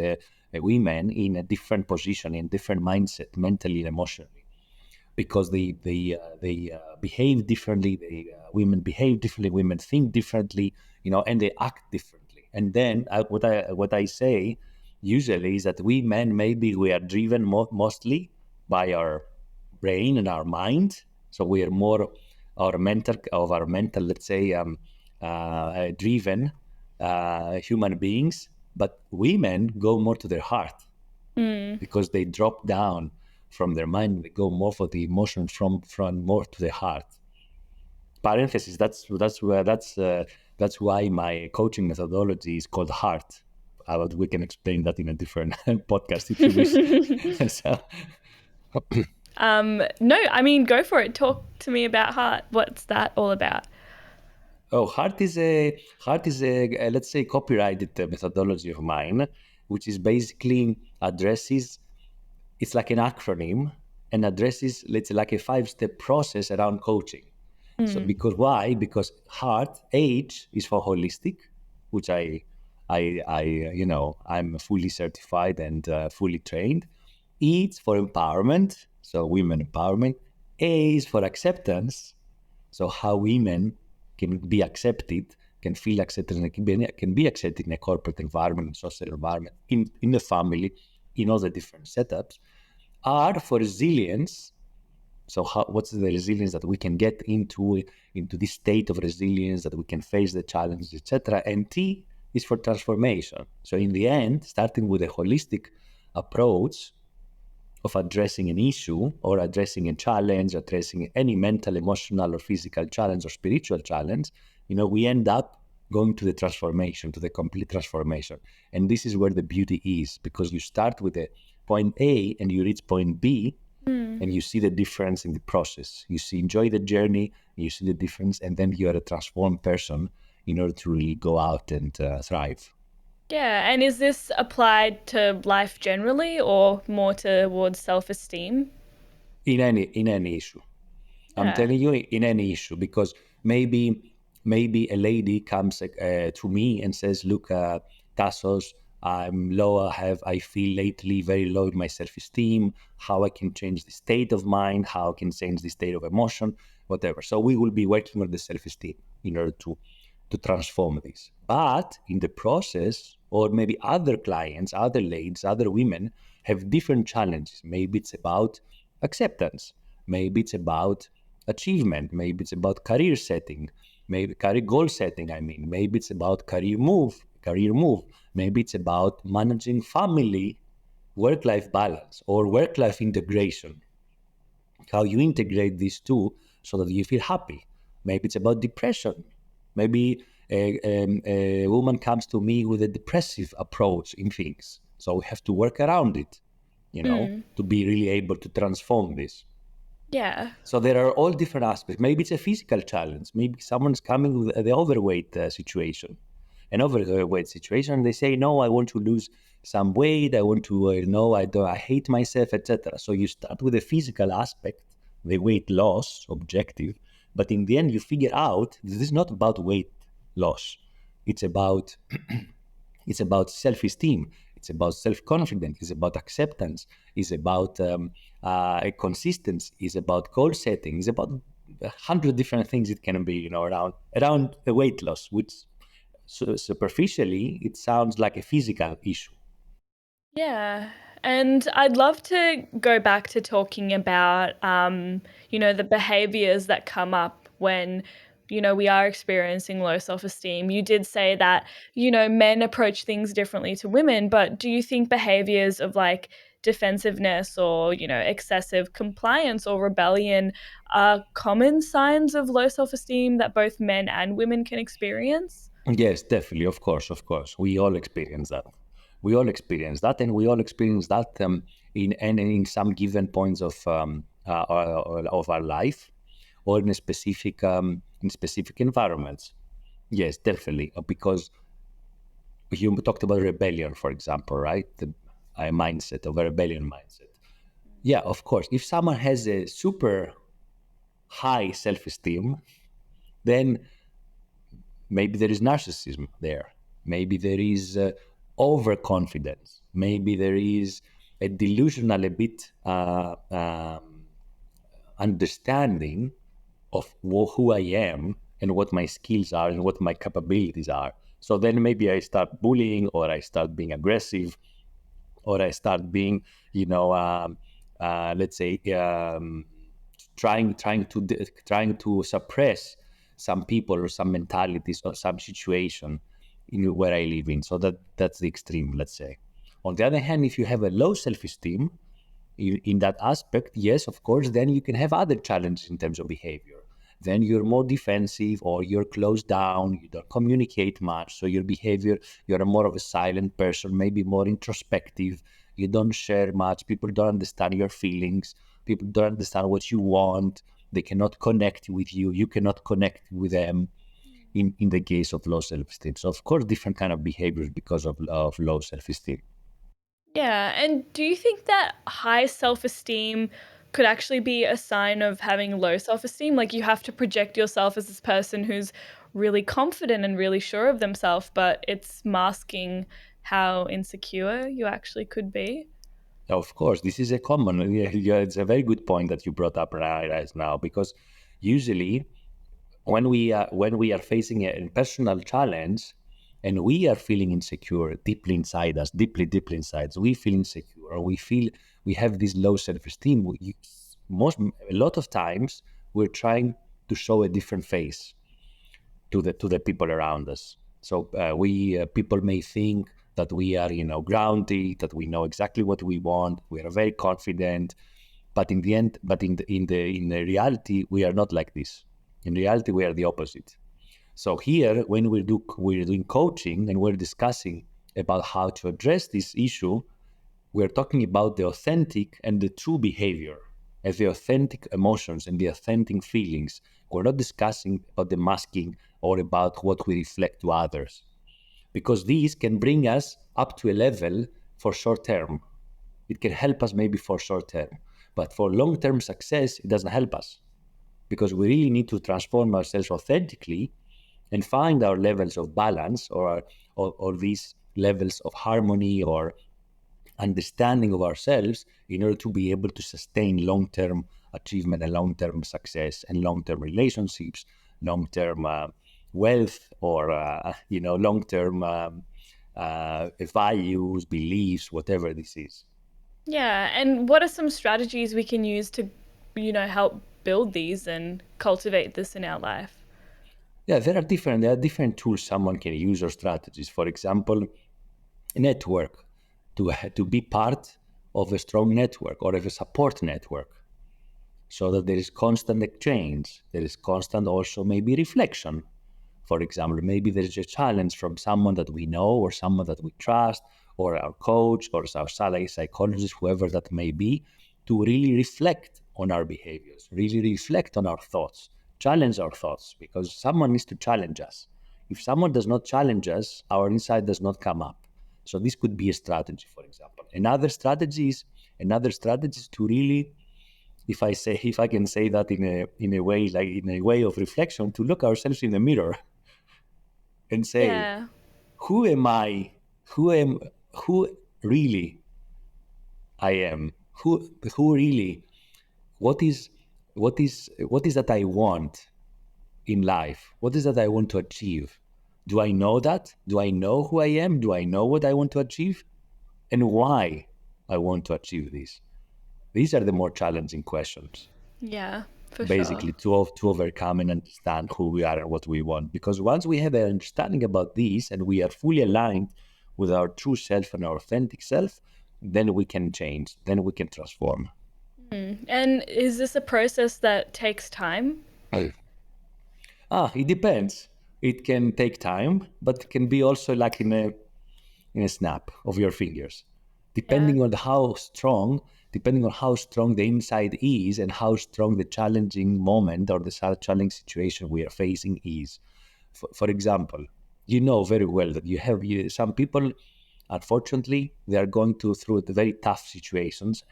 [SPEAKER 2] women in a different position, in different mindset, mentally and emotionally, because they behave differently. Women behave differently. Women think differently, and they act differently. And then what I say usually is that we men, maybe we are driven mostly by our brain and our mind. So we are more our mental, let's say, driven human beings. But women go more to their heart because they drop down from their mind. They go more for the emotion from more to the heart. Parenthesis. That's why my coaching methodology is called Heart. We can explain that in a different podcast if you wish. So,
[SPEAKER 1] No, I mean, go for it. Talk to me about heart. What's that all about?
[SPEAKER 2] Heart is a let's say copyrighted methodology of mine, which is basically addresses. It's like an acronym and addresses, let's say, like a 5-step process around coaching. So because why? Because heart, H is for holistic, which I'm fully certified and fully trained. E is for empowerment, so women empowerment. A is for acceptance, so how women can be accepted, can feel accepted, and can be accepted in a corporate environment, social environment, in the family, in all the different setups. R for resilience. So what's the resilience that we can get into this state of resilience, that we can face the challenges, etc. And T is for transformation. So in the end, starting with a holistic approach of addressing an issue or addressing a challenge, addressing any mental, emotional, or physical challenge or spiritual challenge, we end up going to the transformation, to the complete transformation. And this is where the beauty is, because you start with a point A and you reach point B, and you see the difference in the process. Enjoy the journey, you see the difference, and then you are a transformed person in order to really go out and thrive
[SPEAKER 1] Yeah, and is this applied to life generally or more towards self esteem?
[SPEAKER 2] in any issue. I'm
[SPEAKER 1] Yeah.
[SPEAKER 2] telling you, in any issue, because maybe maybe a lady comes to me and says, look, Tassos, I'm low. I feel lately very low in my self-esteem. How I can change the state of mind? How I can change the state of emotion? Whatever. So we will be working on the self-esteem in order to transform this. But in the process, or maybe other clients, other ladies, other women have different challenges. Maybe it's about acceptance. Maybe it's about achievement. Maybe it's about career setting. Maybe career goal setting. Maybe it's about career move. Maybe it's about managing family, work-life balance, or work-life integration. How you integrate these two so that you feel happy. Maybe it's about depression. Maybe a woman comes to me with a depressive approach in things. So we have to work around it, to be really able to transform this.
[SPEAKER 1] Yeah.
[SPEAKER 2] So there are all different aspects. Maybe it's a physical challenge. Maybe someone's coming with the overweight situation, an overweight situation. And they say, no, I want to lose some weight. I want to, no, I hate myself, etc. So you start with the physical aspect, the weight loss objective. But in the end, you figure out this is not about weight loss. It's about self-esteem. It's about self-confidence. It's about acceptance. It's about consistency. It's about goal setting. It's about 100 different things it can be, around the weight loss, which superficially it sounds like a physical issue.
[SPEAKER 1] Yeah. And I'd love to go back to talking about, the behaviors that come up when, we are experiencing low self-esteem. You did say that, men approach things differently to women, but do you think behaviors of like defensiveness or, excessive compliance or rebellion are common signs of low self-esteem that both men and women can experience?
[SPEAKER 2] Yes, definitely. Of course, of course. We all experience that. And we all experience that in some given points of our life, or in specific environments. Yes, definitely. Because you talked about rebellion, for example, right? The mindset of a rebellion mindset. Yeah, of course. If someone has a super high self-esteem, then maybe there is narcissism there. Maybe there is overconfidence. Maybe there is a delusional a bit understanding of who I am and what my skills are and what my capabilities are. So then maybe I start bullying, or I start being aggressive, or I start being, let's say, trying to suppress some people or some mentalities or some situation in where I live in. So that's the extreme, let's say. On the other hand, if you have a low self-esteem in that aspect, yes, of course, then you can have other challenges in terms of behavior. Then you're more defensive, or you're closed down, you don't communicate much. So your behavior, you're more of a silent person, maybe more introspective. You don't share much. People don't understand your feelings. People don't understand what you want. They cannot connect with you. You cannot connect with them in the case of low self-esteem. So, of course, different kind of behaviors because of low self-esteem.
[SPEAKER 1] Yeah, and do you think that high self-esteem could actually be a sign of having low self-esteem? Like you have to project yourself as this person who's really confident and really sure of themselves, but it's masking how insecure you actually could be?
[SPEAKER 2] Of course, this is a common. Yeah, it's a very good point that you brought up right now, because usually when we are facing a personal challenge and we are feeling insecure deeply inside us, deeply inside, so we feel insecure, or we have this low self-esteem. A lot of times we're trying to show a different face to the people around us. So we people may think that we are, grounded, that we know exactly what we want, we are very confident, but in the end, in the reality, we are not like this. In reality, we are the opposite. So here, when we're doing coaching and we're discussing about how to address this issue, we're talking about the authentic and the true behavior, as the authentic emotions and the authentic feelings. We're not discussing about the masking or about what we reflect to others, because these can bring us up to a level for short term. It can help us maybe for short term, but for long term success, it doesn't help us, because we really need to transform ourselves authentically and find our levels of balance or these levels of harmony or understanding of ourselves in order to be able to sustain long-term achievement and long-term success and long-term relationships, long-term wealth, or long-term values, beliefs, whatever this is.
[SPEAKER 1] Yeah, and what are some strategies we can use to, help build these and cultivate this in our life?
[SPEAKER 2] Yeah, there are different tools someone can use or strategies. For example, a network, to be part of a strong network or of a support network, so that there is constant exchange. There is constant also maybe reflection. For example, maybe there is a challenge from someone that we know or someone that we trust, or our coach or our salary psychologist, whoever that may be, to really reflect on our behaviors, really reflect on our thoughts, challenge our thoughts, because someone needs to challenge us. If someone does not challenge us, our insight does not come up. So this could be a strategy, for example. Another strategy is to really, if I can say that in a way of reflection, to look ourselves in the mirror and say,
[SPEAKER 1] Yeah.
[SPEAKER 2] who am I? Who really I am? Who really? What is what is that I want in life? What is that I want to achieve? Do I know that? Do I know who I am? Do I know what I want to achieve? And why I want to achieve this? These are the more challenging questions,
[SPEAKER 1] Yeah, for sure.
[SPEAKER 2] basically, to overcome and understand who we are and what we want. Because once we have an understanding about these and we are fully aligned with our true self and our authentic self, then we can change, then we can transform.
[SPEAKER 1] And is this a process that takes time?
[SPEAKER 2] It depends. It can take time, but it can be also like in a snap of your fingers,
[SPEAKER 1] Yeah.
[SPEAKER 2] depending on how strong the inside is and how strong the challenging moment or the challenging situation we are facing is. For example, you know very well that some people, unfortunately, they are going through the very tough situations,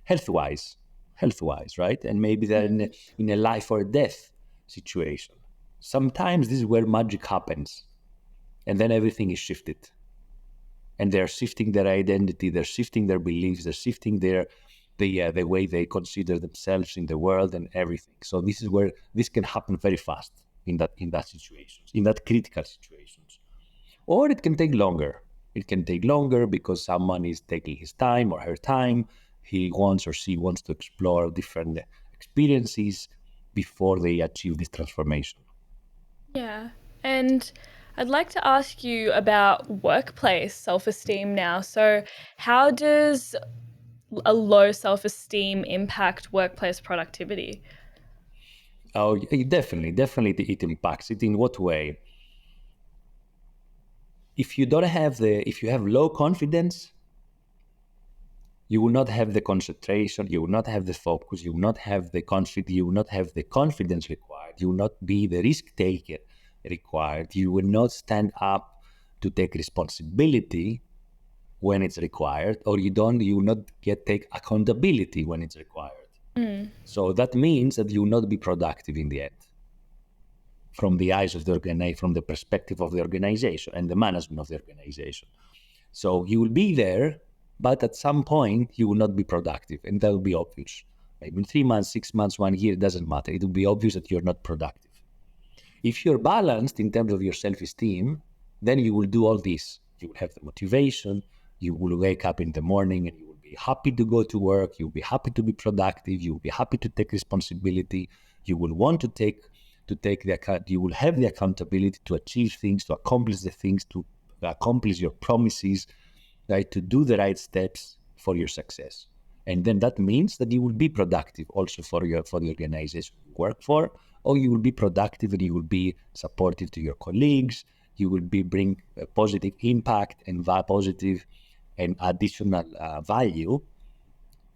[SPEAKER 2] health-wise, health-wise, right? And maybe they're in a life or death situation. Sometimes this is where magic happens, and then everything is shifted, and they're shifting their identity, they're shifting their beliefs, they're shifting the way they consider themselves in the world and everything. So this is where this can happen very fast in that situations, in that critical situations. Or it can take longer. It can take longer because someone is taking his time or her time. He wants or she wants to explore different experiences before they achieve this transformation.
[SPEAKER 1] Yeah. And I'd like to ask you about workplace self esteem now. So, how does a low self esteem impact workplace productivity?
[SPEAKER 2] Oh, definitely, it impacts it. In what way? If you have low confidence, you will not have the concentration, you will not have the focus, you will not have the confidence, you will not have the confidence required, you will not be the risk taker required, you will not stand up to take responsibility when it's required, or you will not take accountability when it's required.
[SPEAKER 1] Mm.
[SPEAKER 2] So that means that you will not be productive in the end, from the eyes of the organization, from the perspective of the organization and the management of the organization. So you will be there, but at some point you will not be productive, and that will be obvious. Maybe in 3 months, 6 months, 1 year, it doesn't matter. It will be obvious that you're not productive. If you're balanced in terms of your self-esteem, then you will do all this. You will have the motivation. You will wake up in the morning and you will be happy to go to work. You'll be happy to be productive. You will be happy to take responsibility. You will want to take the account. You will have the accountability to achieve things, to accomplish the things, to accomplish your promises, right? To do the right steps for your success. And then that means that you will be productive also for the organization you work for, or you will be productive and you will be supportive to your colleagues. You will be bring a positive impact and positive and additional value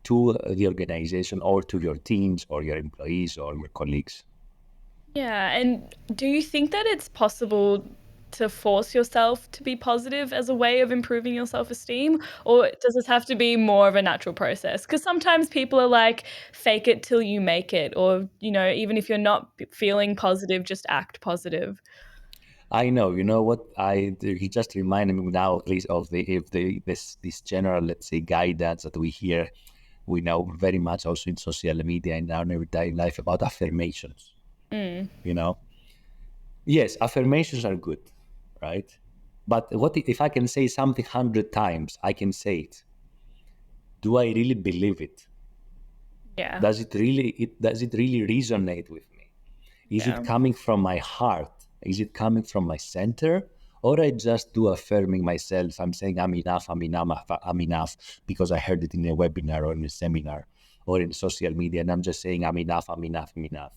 [SPEAKER 2] to the organization or to your teams or your employees or your colleagues.
[SPEAKER 1] Yeah. And do you think that it's possible to force yourself to be positive as a way of improving your self-esteem? Or does this have to be more of a natural process? Because sometimes people are like, fake it till you make it. Or, even if you're not feeling positive, just act positive.
[SPEAKER 2] I know. You know what? He just reminded me now at least of this general, let's say, guidance that we hear. We know very much also in social media and our everyday life about affirmations.
[SPEAKER 1] Mm,
[SPEAKER 2] You know, yes, affirmations are good, right? But what if I can say something 100 times? I can say it. Do I really believe it?
[SPEAKER 1] yeah.
[SPEAKER 2] Does it really resonate with me? Is
[SPEAKER 1] Yeah.
[SPEAKER 2] it coming from my heart? Is it coming from my center? Or I just do affirming myself. I'm saying I'm enough, I'm enough, I'm enough because I heard it in a webinar or in a seminar or in social media, and I'm just saying I'm enough, I'm enough, I'm enough.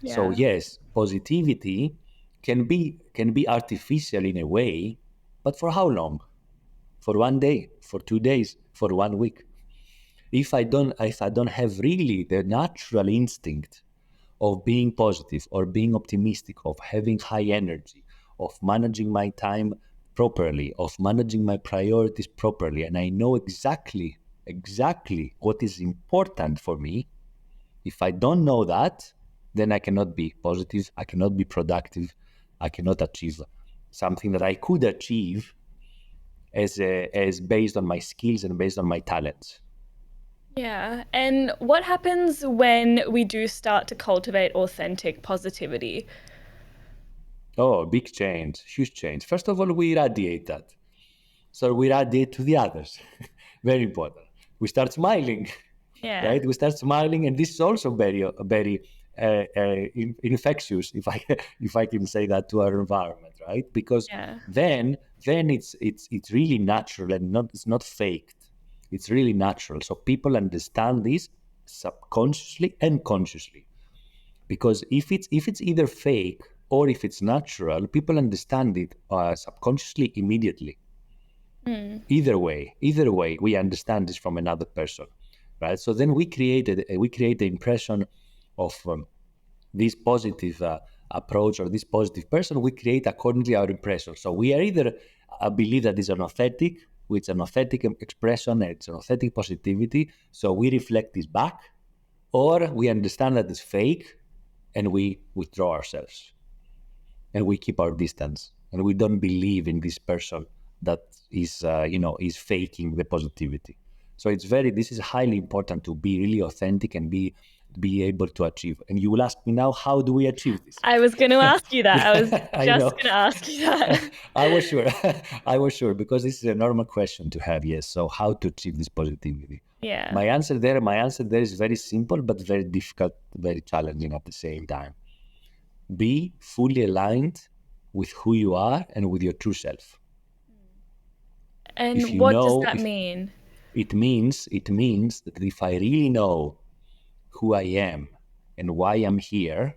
[SPEAKER 2] So
[SPEAKER 1] Yeah.
[SPEAKER 2] yes, positivity can be artificial in a way, but for how long? For one day, for 2 days, for 1 week. If I don't have really the natural instinct of being positive or being optimistic, of having high energy, of managing my time properly, of managing my priorities properly, and I know exactly what is important for me. If I don't know that, then I cannot be positive, I cannot be productive, I cannot achieve something that I could achieve as based on my skills and based on my talents.
[SPEAKER 1] Yeah. And what happens when we do start to cultivate authentic positivity?
[SPEAKER 2] Oh, big change, huge change. First of all, we radiate that. So we radiate to the others. Very important. We start smiling,
[SPEAKER 1] Yeah.
[SPEAKER 2] right? We start smiling, and this is also very infectious, if I if I can say that, to our environment, right? Because
[SPEAKER 1] Yeah.
[SPEAKER 2] then it's really natural and it's not faked. It's really natural. So people understand this subconsciously and consciously. Because if it's either fake or if it's natural, people understand it subconsciously immediately.
[SPEAKER 1] Mm.
[SPEAKER 2] Either way we understand this from another person, right? So then we create the impression of this positive approach or this positive person. We create accordingly our impression. So we are either believe that it's an authentic, which an authentic expression, and it's an authentic positivity, so we reflect this back, or we understand that it's fake and we withdraw ourselves and we keep our distance and we don't believe in this person that is faking the positivity. So this is highly important to be really authentic and be able to achieve. And you will ask me now, how do we achieve this?
[SPEAKER 1] I was going to ask you that. I was
[SPEAKER 2] I
[SPEAKER 1] just
[SPEAKER 2] know.
[SPEAKER 1] going to ask you that.
[SPEAKER 2] I was sure. I was sure, because this is a normal question to have. Yes. So how to achieve this positivity?
[SPEAKER 1] Yeah.
[SPEAKER 2] My answer there is very simple, but very difficult, very challenging at the same time. Be fully aligned with who you are and with your true self. If
[SPEAKER 1] And
[SPEAKER 2] you
[SPEAKER 1] what does
[SPEAKER 2] know,
[SPEAKER 1] that
[SPEAKER 2] if
[SPEAKER 1] mean?
[SPEAKER 2] it means that if I really know who I am and why I'm here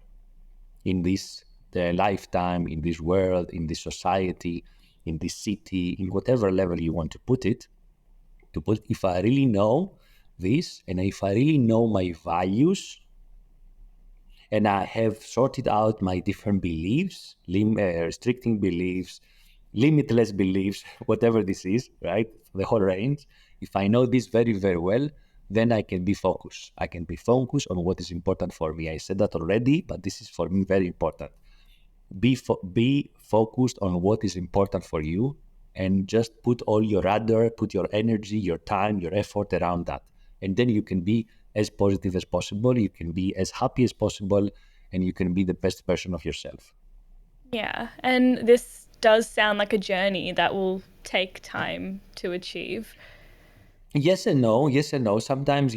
[SPEAKER 2] in this lifetime, in this world, in this society, in this city, in whatever level you want if I really know this, and if I really know my values, and I have sorted out my different beliefs, restricting beliefs, limitless beliefs, whatever this is, right? The whole range. If I know this very, very well, then I can be focused. I can be focused on what is important for me. I said that already, but this is for me very important. Be focused on what is important for you, and just put all your radar, put your energy, your time, your effort around that. And then you can be as positive as possible, you can be as happy as possible, and you can be the best version of yourself.
[SPEAKER 1] Yeah. And this does sound like a journey that will take time to achieve.
[SPEAKER 2] Yes and no, yes and no. Sometimes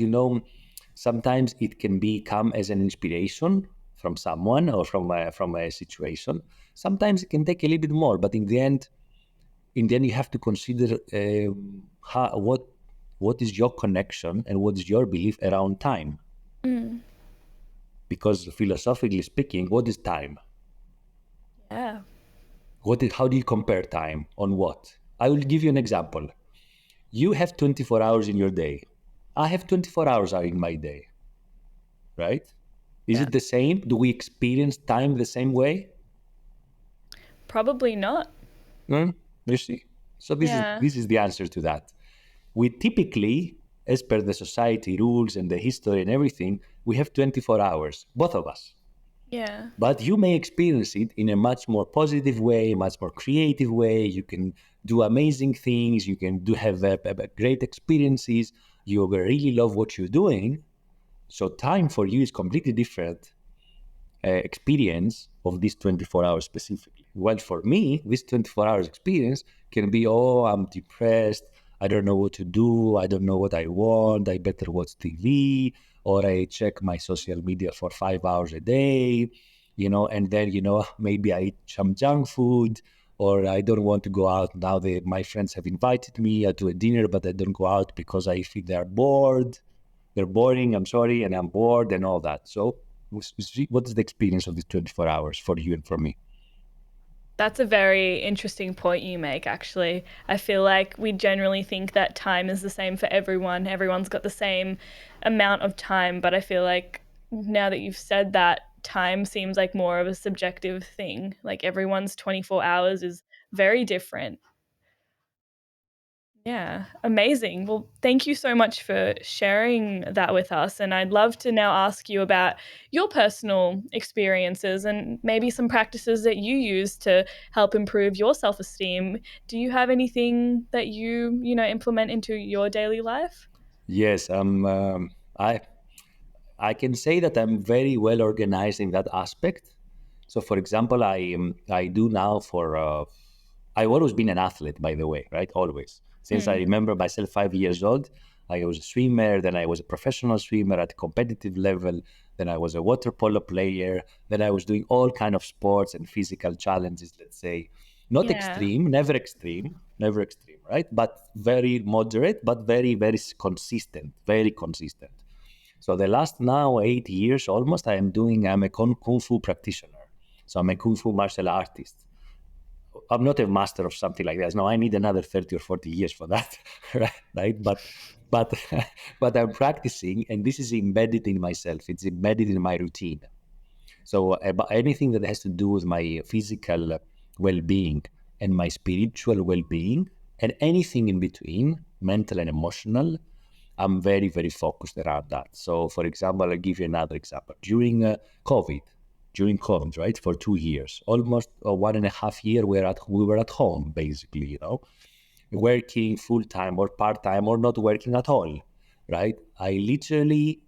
[SPEAKER 2] it can become as an inspiration from someone or from a situation. Sometimes it can take a little bit more, but in the end you have to consider what is your connection and what is your belief around time.
[SPEAKER 1] Mm.
[SPEAKER 2] Because philosophically speaking, what is time?
[SPEAKER 1] Yeah.
[SPEAKER 2] How do you compare time on what? I will give you an example. You have 24 hours in your day. I have 24 hours in my day, right? Is
[SPEAKER 1] Yeah.
[SPEAKER 2] it the same? Do we experience time the same way?
[SPEAKER 1] Probably not.
[SPEAKER 2] Mm, you see. So this is
[SPEAKER 1] Yeah.
[SPEAKER 2] this is the answer to that. We typically, as per the society rules and the history and everything, we have 24 hours, both of us.
[SPEAKER 1] Yeah.
[SPEAKER 2] But you may experience it in a much more positive way, much more creative way. You can do amazing things. You can do have great experiences. You really love what you're doing. So time for you is completely different experience of this 24 hours specifically. Well, for me, this 24 hours experience can be, oh, I'm depressed. I don't know what to do. I don't know what I want. I better watch TV, or I check my social media for 5 hours a day, and then, maybe I eat some junk food, or I don't want to go out now. My friends have invited me to a dinner, but I don't go out because I feel they're bored. They're boring, I'm sorry, and I'm bored and all that. So what is the experience of these 24 hours for you and for me?
[SPEAKER 1] That's a very interesting point you make, actually. I feel like we generally think that time is the same for everyone. Everyone's got the same amount of time, but I feel like now that you've said that, time seems like more of a subjective thing. Like everyone's 24 hours is very different. Yeah, amazing. Well, thank you so much for sharing that with us. And I'd love to now ask you about your personal experiences and maybe some practices that you use to help improve your self-esteem. Do you have anything that implement into your daily life?
[SPEAKER 2] Yes, I can say that I'm very well organized in that aspect. So, for example, I do now for I've always been an athlete, by the way, right? Always since I
[SPEAKER 1] Mm.
[SPEAKER 2] remember myself 5 years old. I was a swimmer, then I was a professional swimmer at a competitive level. Then I was a water polo player. Then I was doing all kind of sports and physical challenges. Let's say not
[SPEAKER 1] Yeah.
[SPEAKER 2] extreme, never extreme, right? But very moderate, but very very consistent, very consistent. So the last now 8 years almost, I'm a kung fu practitioner. So I'm a kung fu martial artist. I'm not a master of something like that. No, I need another 30 or 40 years for that, right? But but I'm practicing, and this is embedded in myself. It's embedded in my routine. So about anything that has to do with my physical well-being and my spiritual well-being, and anything in between, mental and emotional, I'm very, very focused around that. So, for example, I'll give you another example. COVID, during COVID, right, for 2 years, almost 1.5 year, we were at home, basically, working full time or part time or not working at all, right? I literally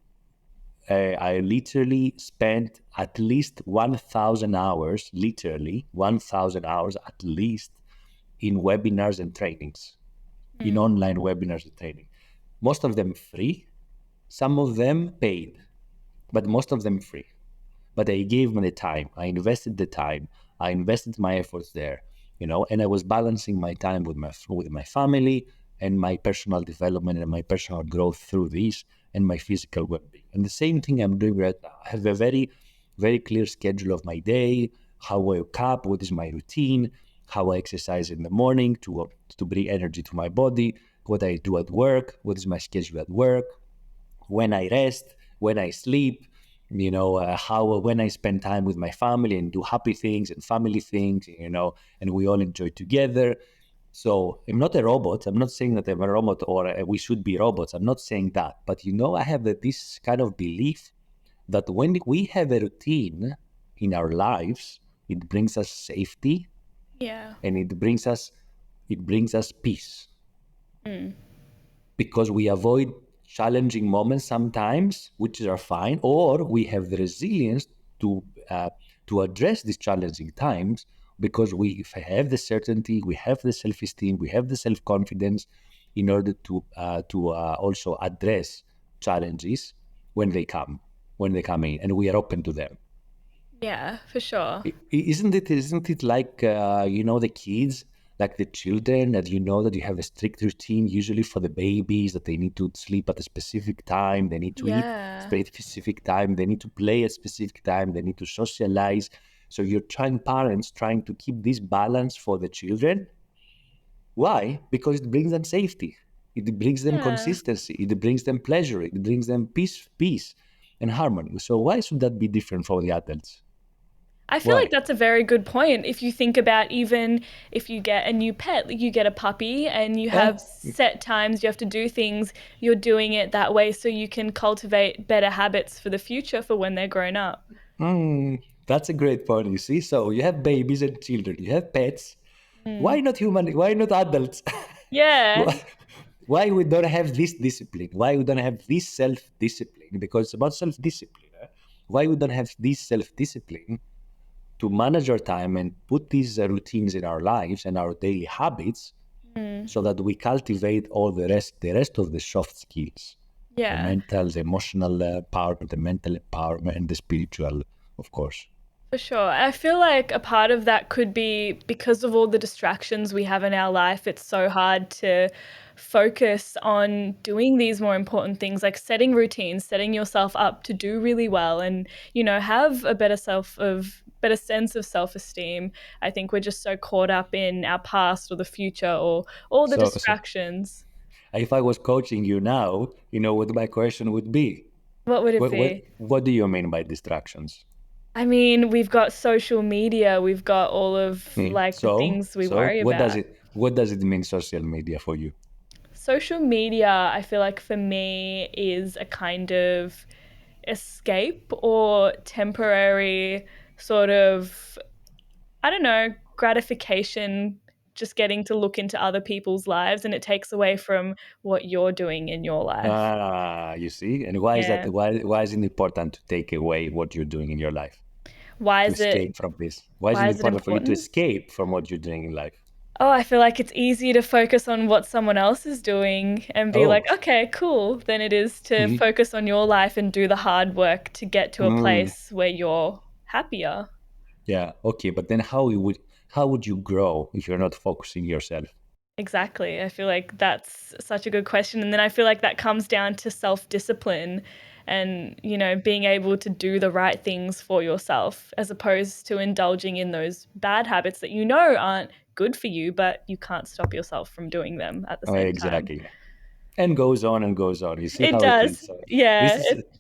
[SPEAKER 2] spent at least 1,000 hours, literally 1,000 hours at least, in webinars and trainings, in
[SPEAKER 1] Mm.
[SPEAKER 2] online webinars and training. Most of them free, some of them paid, but most of them free. But I gave me the time. I invested the time. I invested my efforts there, and I was balancing my time with my family and my personal development and my personal growth through this and my physical well-being. And the same thing I'm doing right now. I have a very, very clear schedule of my day, how I wake up, what is my routine, how I exercise in the morning to bring energy to my body, what I do at work, what is my schedule at work, when I rest, when I sleep, how when I spend time with my family and do happy things and family things, and we all enjoy together. So I'm not a robot. I'm not saying that I'm a robot or we should be robots. I'm not saying that. But I have this kind of belief that when we have a routine in our lives, it brings us safety
[SPEAKER 1] Yeah.
[SPEAKER 2] and it brings us peace,
[SPEAKER 1] Mm.
[SPEAKER 2] because we avoid challenging moments sometimes, which are fine, or we have the resilience to uh, to address these challenging times because we have the certainty, we have the self-esteem, we have the self-confidence in order to also address challenges when they come in, and we are open to them.
[SPEAKER 1] Yeah, for sure.
[SPEAKER 2] Isn't it like the kids, like the children, that that you have a strict routine usually for the babies, that they need to sleep at a specific time, they need to eat
[SPEAKER 1] Yeah.
[SPEAKER 2] specific time, they need to play at specific time, they need to socialize. So you're trying, parents trying to keep this balance for the children. Why? Because it brings them safety, it brings them
[SPEAKER 1] Yeah.
[SPEAKER 2] consistency, it brings them pleasure, it brings them peace and harmony. So why should that be different for the adults?
[SPEAKER 1] I feel like
[SPEAKER 2] Why?
[SPEAKER 1] that's a very good point. If you think about, even if you get a new pet, like you get a puppy and you
[SPEAKER 2] Eh?
[SPEAKER 1] have set times you have to do things, you're doing it that way so you can cultivate better habits for the future for when they're grown up.
[SPEAKER 2] Mm, that's a great point. You see, so you have babies and children, you have pets.
[SPEAKER 1] Mm.
[SPEAKER 2] Why not human? Why not adults?
[SPEAKER 1] Yeah.
[SPEAKER 2] why, why we don't have this discipline? Why we don't have this self-discipline? Because it's about self-discipline. Why we don't have this self-discipline to manage our time and put these routines in our lives and our daily habits,
[SPEAKER 1] Mm.
[SPEAKER 2] so that we cultivate all the rest of the soft skills, the
[SPEAKER 1] Yeah.
[SPEAKER 2] mental, the emotional empowerment, the mental empowerment, and the spiritual, of course.
[SPEAKER 1] For sure. I feel like a part of that could be because of all the distractions we have in our life, it's so hard to focus on doing these more important things like setting routines, setting yourself up to do really well and, have a better sense of self-esteem. I think we're just so caught up in our past or the future or all the
[SPEAKER 2] So
[SPEAKER 1] distractions.
[SPEAKER 2] if I was coaching you now, you know what my question would be?
[SPEAKER 1] What would it
[SPEAKER 2] What what
[SPEAKER 1] be?
[SPEAKER 2] what do you mean by distractions?
[SPEAKER 1] I mean, we've got social media, we've got all of
[SPEAKER 2] Hmm.
[SPEAKER 1] like the
[SPEAKER 2] So
[SPEAKER 1] things we
[SPEAKER 2] so
[SPEAKER 1] worry
[SPEAKER 2] what does
[SPEAKER 1] about.
[SPEAKER 2] it mean, social media, for you?
[SPEAKER 1] Social media, I feel like for me, is a kind of escape or temporary sort of, I don't know, gratification, just getting to look into other people's lives and it takes away from what you're doing in your life.
[SPEAKER 2] Ah, you see, and why is that?
[SPEAKER 1] Yeah.
[SPEAKER 2] Why is it important to take away what you're doing in your life,
[SPEAKER 1] Why
[SPEAKER 2] to
[SPEAKER 1] is it
[SPEAKER 2] escape from this? Why is
[SPEAKER 1] why
[SPEAKER 2] it
[SPEAKER 1] is it
[SPEAKER 2] important for you to
[SPEAKER 1] important?
[SPEAKER 2] escape from what you're doing in life?
[SPEAKER 1] Oh, I feel like it's easier to focus on what someone else is doing and be like,
[SPEAKER 2] Oh,
[SPEAKER 1] okay, cool, than it is to
[SPEAKER 2] mm,
[SPEAKER 1] focus on your life and do the hard work to get to a
[SPEAKER 2] mm,
[SPEAKER 1] place where you're happier.
[SPEAKER 2] yeah, okay, but then how would you grow if you're not focusing yourself?
[SPEAKER 1] Exactly. I feel like that's such a good question. And then I feel like that comes down to self discipline and, being able to do the right things for yourself as opposed to indulging in those bad habits that aren't good for you, but you can't stop yourself from doing them at the same time.
[SPEAKER 2] Exactly. And goes on and goes on. You see
[SPEAKER 1] It
[SPEAKER 2] how it is.
[SPEAKER 1] does.
[SPEAKER 2] So
[SPEAKER 1] Yeah.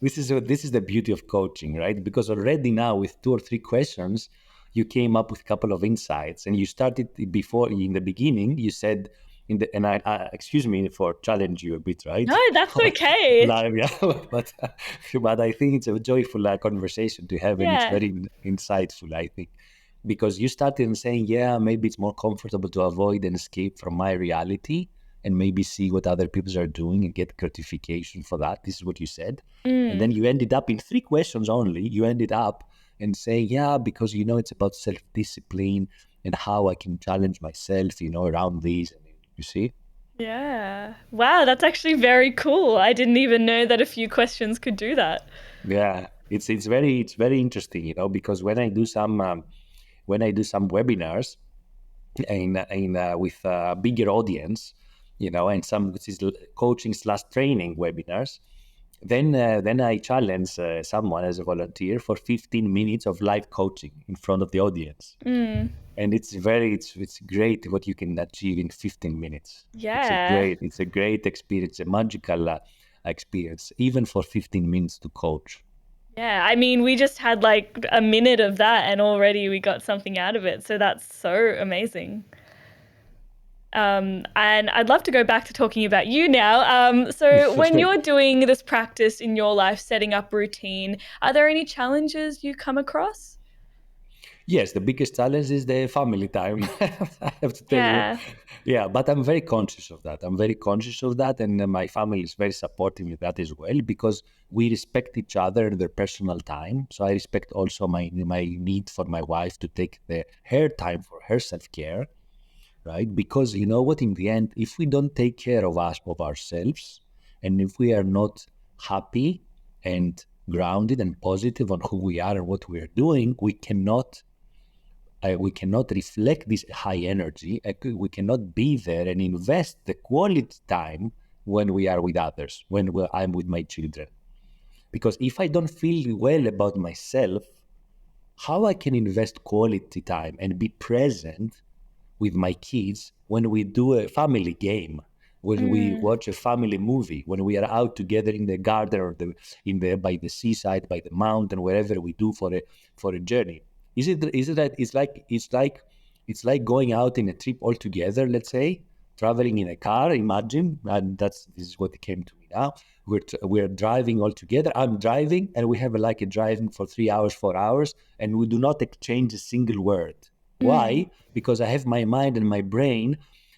[SPEAKER 2] this is this is the beauty of coaching, right? Because already now, with two or three questions, you came up with a couple of insights, and you started before in the beginning. You said in the and I excuse me for challenge you a bit, right?
[SPEAKER 1] No, that's okay.
[SPEAKER 2] Live, yeah, but I think it's a joyful conversation to have, and it's
[SPEAKER 1] Yeah.
[SPEAKER 2] very insightful, I think, because you started in saying, yeah, maybe it's more comfortable to avoid and escape from my reality and maybe see what other people are doing and get gratification for that. This is what you said. And then
[SPEAKER 1] Mm.
[SPEAKER 2] you ended up in three questions only. You ended up and saying, yeah, because it's about self-discipline and how I can challenge myself, around these. You see?
[SPEAKER 1] Yeah. Wow, that's actually very cool. I didn't even know that a few questions could do that.
[SPEAKER 2] Yeah, it's very interesting, because when I do some webinars with a bigger audience, and some which is coaching/training webinars, then I challenge someone as a volunteer for 15 minutes of live coaching in front of the audience,
[SPEAKER 1] Mm.
[SPEAKER 2] and it's great what you can achieve in 15 minutes. It's a
[SPEAKER 1] Yeah.
[SPEAKER 2] great it's a great experience, a magical experience, even for 15 minutes to coach.
[SPEAKER 1] Yeah. I mean, we just had like a minute of that and already we got something out of it. So that's so amazing. And I'd love to go back to talking about you now. So, when you're doing this practice in your life, setting up routine, are there any challenges you come across?
[SPEAKER 2] Yes, the biggest challenge is the family time. I have to tell you.
[SPEAKER 1] Yeah.
[SPEAKER 2] Yeah, but I'm very conscious of that. I'm very conscious of that, and my family is very supportive with that as well, because we respect each other and their personal time. So I respect also my need for my wife to take her time for her self care, right? Because you know what, in the end, if we don't take care of ourselves, and if we are not happy and grounded and positive on who we are and what we are doing, we cannot reflect this high energy. We cannot be there and invest the quality time when we are with others, when I'm with my children. Because if I don't feel well about myself, how I can invest quality time and be present with my kids when we do a family game, when we
[SPEAKER 1] Mm.
[SPEAKER 2] watch a family movie, when we are out together in the garden or by the seaside, by the mountain, wherever we do for a journey. Is it that it's like going out in a trip all together, let's say, traveling in a car, imagine, and this is what came to me now. We're driving all together. I'm driving, and we have like a driving for 3 hours, 4 hours, and we do not exchange a single word. Why? Because I have my mind and my brain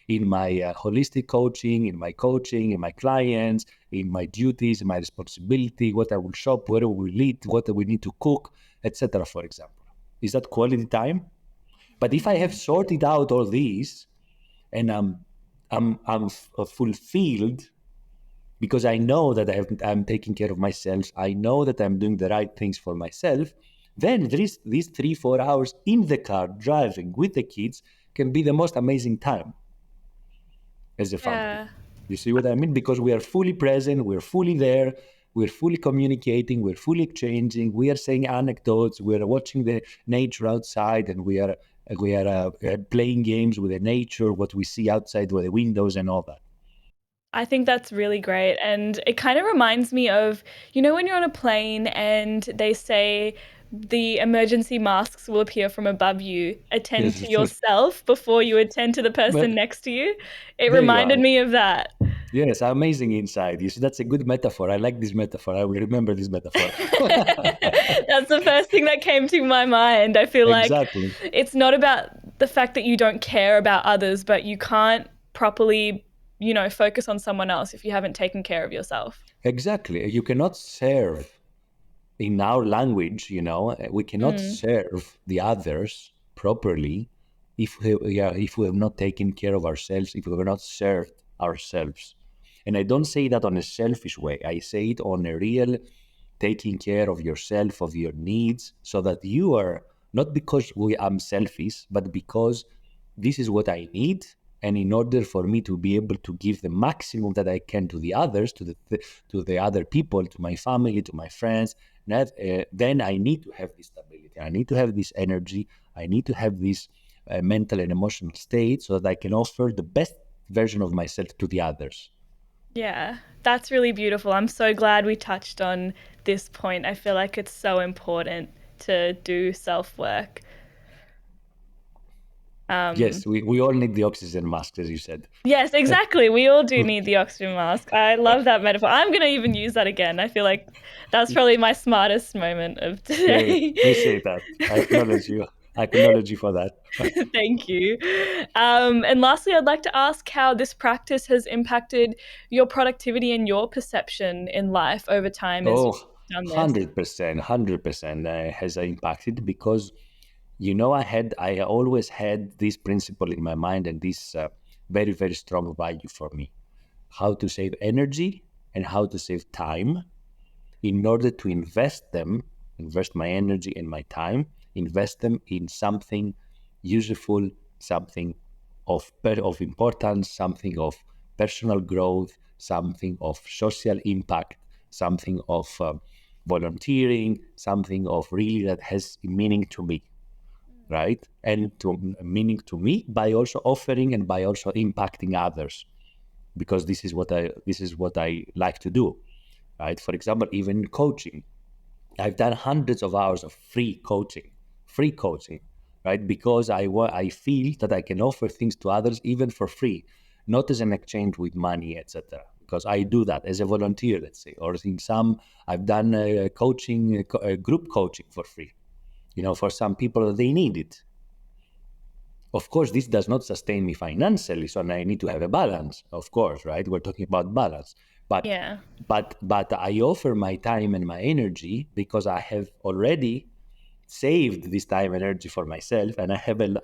[SPEAKER 2] in my holistic coaching, in my clients, in my duties, in my responsibility, what I will shop, where we will eat, what we need to cook, etc. For example, is that quality time? But if I have sorted out all these and I'm fulfilled because I know that I'm taking care of myself, I know that I'm doing the right things for myself, then these 3-4 hours in the car driving with the kids can be the most amazing time as a family.
[SPEAKER 1] Yeah.
[SPEAKER 2] You see what I mean? Because we are fully present, we're fully there, we're fully communicating, we're fully exchanging, we are saying anecdotes, we're watching the nature outside, and we are playing games with the nature, what we see outside with the windows and all that.
[SPEAKER 1] I think that's really great. And it kind of reminds me of, when you're on a plane and they say the emergency masks will appear from above you, attend to
[SPEAKER 2] Yes.
[SPEAKER 1] yourself before you attend to the
[SPEAKER 2] Well,
[SPEAKER 1] person next to you. It
[SPEAKER 2] there you
[SPEAKER 1] reminded
[SPEAKER 2] are.
[SPEAKER 1] me of that.
[SPEAKER 2] Yes, amazing insight. You see, that's a good metaphor. I like this metaphor. I will remember this metaphor.
[SPEAKER 1] That's the first thing that came to my mind. I feel like
[SPEAKER 2] Exactly.
[SPEAKER 1] it's not about the fact that you don't care about others, but you can't properly, focus on someone else if you haven't taken care of yourself.
[SPEAKER 2] Exactly. You cannot serve in our language, we cannot
[SPEAKER 1] Mm.
[SPEAKER 2] serve the others properly if we have not taken care of ourselves, if we have not served ourselves. And I don't say that on a selfish way. I say it on a real taking care of yourself, of your needs, so that you are not because I'm selfish, but because this is what I need. And in order for me to be able to give the maximum that I can to the others, to the other people, to my family, to my friends, then I need to have this stability. I need to have this energy. I need to have this mental and emotional state so that I can offer the best version of myself to the others.
[SPEAKER 1] Yeah, that's really beautiful. I'm so glad we touched on this point. I feel like it's so important to do self work.
[SPEAKER 2] Yes, we all need the oxygen mask, as you said.
[SPEAKER 1] Yes, exactly. We all do need the oxygen mask. I love that metaphor. I'm going to even use that again. I feel like that's probably my smartest moment of
[SPEAKER 2] Yeah,
[SPEAKER 1] today.
[SPEAKER 2] appreciate that. I acknowledge you. I acknowledge you for that.
[SPEAKER 1] Thank you. And lastly, I'd like to ask how this practice has impacted your productivity and your perception in life over time as
[SPEAKER 2] Oh,
[SPEAKER 1] you've done this.
[SPEAKER 2] 100%, 100% has impacted because, I always had this principle in my mind and this very, very strong value for me. How to save energy and how to save time in order to invest my energy and my time, invest them in something useful, something of importance, something of personal growth, something of social impact, something of volunteering, something of really that has meaning to me, right? And to meaning to me by also offering and by also impacting others, because this is what I like to do, right? For example, even coaching. I've done hundreds of hours of free coaching, right? Because I feel that I can offer things to others even for free, not as an exchange with money, etc. Because I do that as a volunteer, let's say, or in some I've done coaching, group coaching for free. For some people they need it. Of course, this does not sustain me financially, so I need to have a balance. Of course, right? We're talking about balance, but
[SPEAKER 1] Yeah.
[SPEAKER 2] but I offer my time and my energy because I have already saved this time and energy for myself, and I have a lot.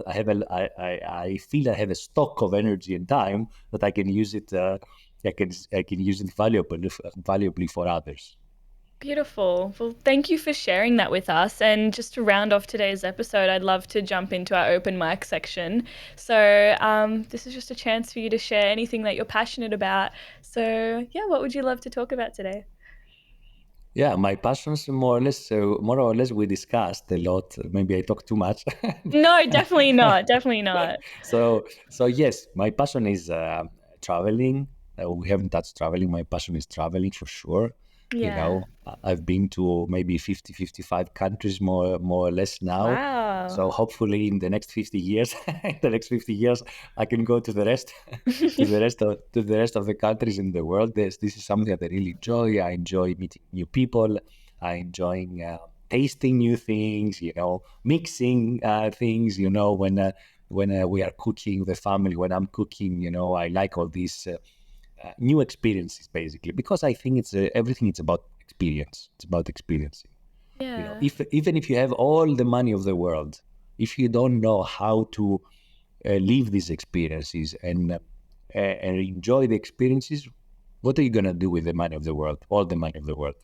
[SPEAKER 2] I feel I have a stock of energy and time that I can use it. I can use it valuably for others.
[SPEAKER 1] Beautiful. Well, thank you for sharing that with us. And just to round off today's episode, I'd love to jump into our open mic section. So, this is just a chance for you to share anything that you're passionate about. So, yeah, what would you love to talk about today?
[SPEAKER 2] Yeah, my passions more or less we discussed a lot. Maybe I talk too much.
[SPEAKER 1] No, definitely not. Definitely not.
[SPEAKER 2] So yes, my passion is traveling. We haven't touched traveling. My passion is traveling for sure.
[SPEAKER 1] Yeah.
[SPEAKER 2] I've been to maybe 50, 55 countries more or less now.
[SPEAKER 1] Wow.
[SPEAKER 2] So hopefully in the next 50 years, I can go to the rest, to the rest of the countries in the world. This is something that I really enjoy. I enjoy meeting new people. I enjoy tasting new things. Mixing things. When we are cooking, the family. When I'm cooking, I like all these new experiences, basically, because I think it's everything. It's about experience. It's about experiencing.
[SPEAKER 1] Yeah.
[SPEAKER 2] If even if you have all the money of the world, if you don't know how to live these experiences and enjoy the experiences, what are you gonna do with the money of the world? All the money of the world,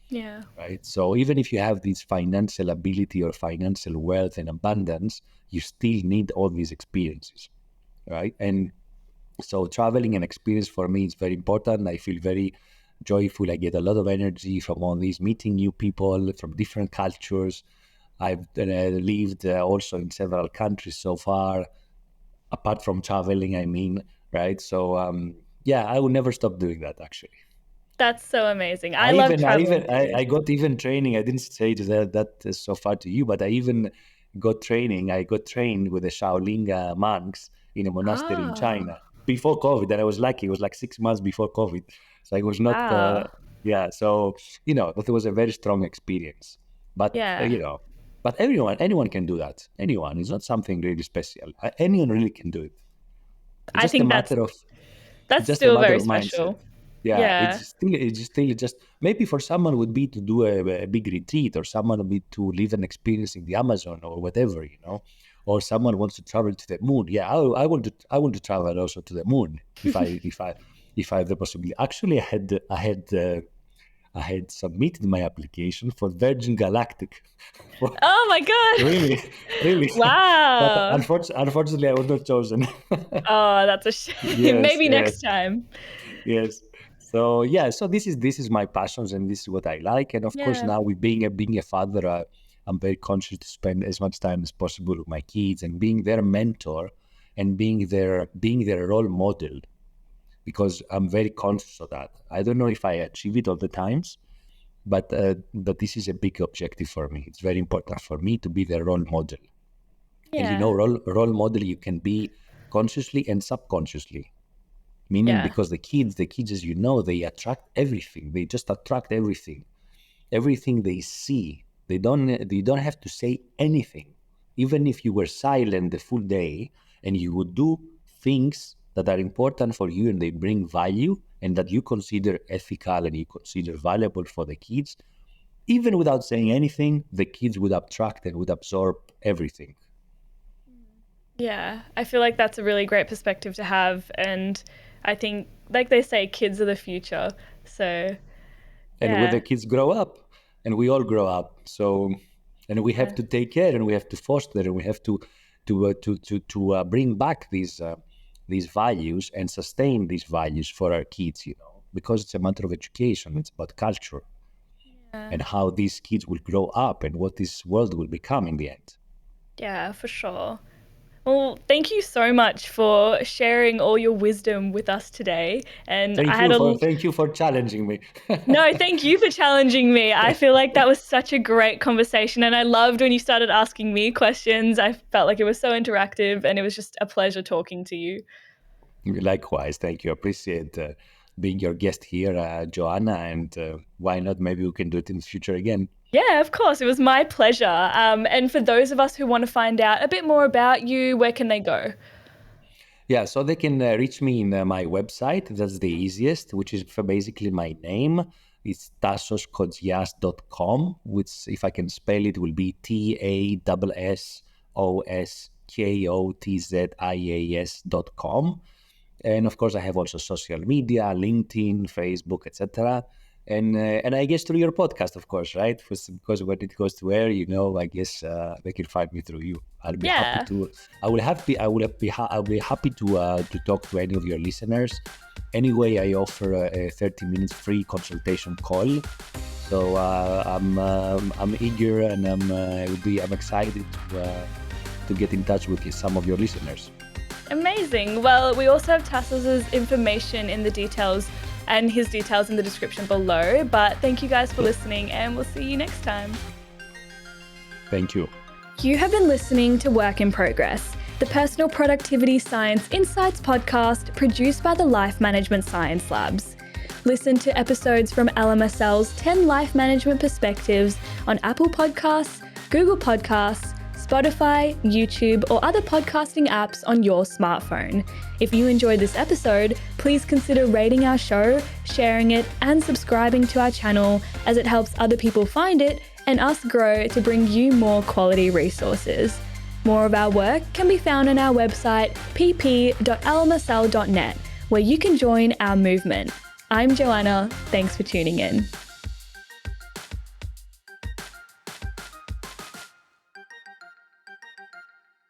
[SPEAKER 1] Yeah.
[SPEAKER 2] right? So even if you have this financial ability or financial wealth and abundance, you still need all these experiences, right? And so traveling and experience for me is very important. I feel very joyful. I get a lot of energy from all these meeting new people from different cultures. I've lived also in several countries so far, apart from traveling, I mean, right? So yeah, I will never stop doing that actually.
[SPEAKER 1] That's so amazing. I
[SPEAKER 2] I
[SPEAKER 1] love
[SPEAKER 2] even, I
[SPEAKER 1] traveling
[SPEAKER 2] even, I,
[SPEAKER 1] too.
[SPEAKER 2] I got even training. I didn't say that so far to you, but I even got training. I got trained with the Shaolin monks in a monastery in
[SPEAKER 1] Oh,
[SPEAKER 2] China before COVID, and I was lucky. It was like 6 months before COVID, so I was not.
[SPEAKER 1] wow.
[SPEAKER 2] Yeah, so that was a very strong experience. But
[SPEAKER 1] Yeah.
[SPEAKER 2] but anyone can do that. Anyone. It's not something really special. Anyone really can do it. It's
[SPEAKER 1] I
[SPEAKER 2] just a
[SPEAKER 1] think that's
[SPEAKER 2] matter of
[SPEAKER 1] that's
[SPEAKER 2] just a
[SPEAKER 1] still
[SPEAKER 2] matter
[SPEAKER 1] very
[SPEAKER 2] of mindset.
[SPEAKER 1] special.
[SPEAKER 2] Yeah,
[SPEAKER 1] Yeah.
[SPEAKER 2] it's still just maybe for someone would be to do a big retreat, or someone would be to live an experience in the Amazon or whatever, or someone wants to travel to the moon. Yeah, I want to travel also to the moon if I have the possibility. Actually, I had submitted my application for Virgin Galactic.
[SPEAKER 1] Oh my God.
[SPEAKER 2] Really, really, but
[SPEAKER 1] Wow.
[SPEAKER 2] unfortunately, I was not chosen.
[SPEAKER 1] Oh, that's a shame.
[SPEAKER 2] Yes,
[SPEAKER 1] Maybe
[SPEAKER 2] yes.
[SPEAKER 1] next time.
[SPEAKER 2] Yes. So yeah, so this is my passions and this is what I like. And of course,
[SPEAKER 1] Yeah.
[SPEAKER 2] now with being a father, I'm very conscious to spend as much time as possible with my kids and being their mentor and being their role model, because I'm very conscious of that. I don't know if I achieve it all the times, but this is a big objective for me. It's very important for me to be their role model. And
[SPEAKER 1] Yeah.
[SPEAKER 2] role model you can be consciously and subconsciously, meaning
[SPEAKER 1] Yeah.
[SPEAKER 2] because the kids, as they attract everything. They just attract everything they see. They don't have to say anything. Even if you were silent the full day and you would do things that are important for you and they bring value and that you consider ethical and you consider valuable for the kids, even without saying anything, the kids would attract and would absorb everything.
[SPEAKER 1] Yeah. I feel like that's a really great perspective to have. And I think, like they say, kids are the future. So,
[SPEAKER 2] And when
[SPEAKER 1] yeah.
[SPEAKER 2] the kids grow up, and we all grow up, so, and we have
[SPEAKER 1] Yeah.
[SPEAKER 2] to take care and we have to foster and we have to bring back these values and sustain these values for our kids, because it's a matter of education. It's about culture
[SPEAKER 1] Yeah.
[SPEAKER 2] and how these kids will grow up and what this world will become in the end.
[SPEAKER 1] Yeah, for sure. Well, thank you so much for sharing all your wisdom with us today. And I
[SPEAKER 2] Thank
[SPEAKER 1] had
[SPEAKER 2] you
[SPEAKER 1] a
[SPEAKER 2] for thank you for challenging me.
[SPEAKER 1] no, thank you for challenging me. I feel like that was such a great conversation. And I loved when you started asking me questions. I felt like it was so interactive and it was just a pleasure talking to you.
[SPEAKER 2] Likewise, thank you. I appreciate being your guest here, Joanna, and why not? Maybe we can do it in the future again.
[SPEAKER 1] Yeah, of course. It was my pleasure. And for those of us who want to find out a bit more about you, where can they go?
[SPEAKER 2] Yeah, so they can reach me in my website. That's the easiest, which is for basically my name. It's tassoskotzias.com, which, if I can spell it, will be TASSOSKOTZIAS.com. And of course, I have also social media, LinkedIn, Facebook, etc. And I guess through your podcast, of course, right? Because when it goes to air, I guess they can find me through you. I'll be happy
[SPEAKER 1] Yeah.
[SPEAKER 2] to. I'll be happy to talk to any of your listeners. Anyway, I offer a 30 minutes free consultation call. So I'm eager and I'm excited to get in touch with some of your listeners.
[SPEAKER 1] Amazing. Well, we also have Tassos's information in the details and his details in the description below. But thank you guys for listening, and we'll see you next time.
[SPEAKER 2] Thank you.
[SPEAKER 1] You have been listening to Work in Progress, the Personal Productivity Science Insights podcast produced by the Life Management Science Labs. Listen to episodes from LMSL's 10 Life Management Perspectives on Apple Podcasts, Google Podcasts, Spotify, YouTube, or other podcasting apps on your smartphone. If you enjoyed this episode, please consider rating our show, sharing it, and subscribing to our channel, as it helps other people find it and us grow to bring you more quality resources. More of our work can be found on our website pp.lmsl.net, where you can join our movement. I'm Joanna. Thanks for tuning in.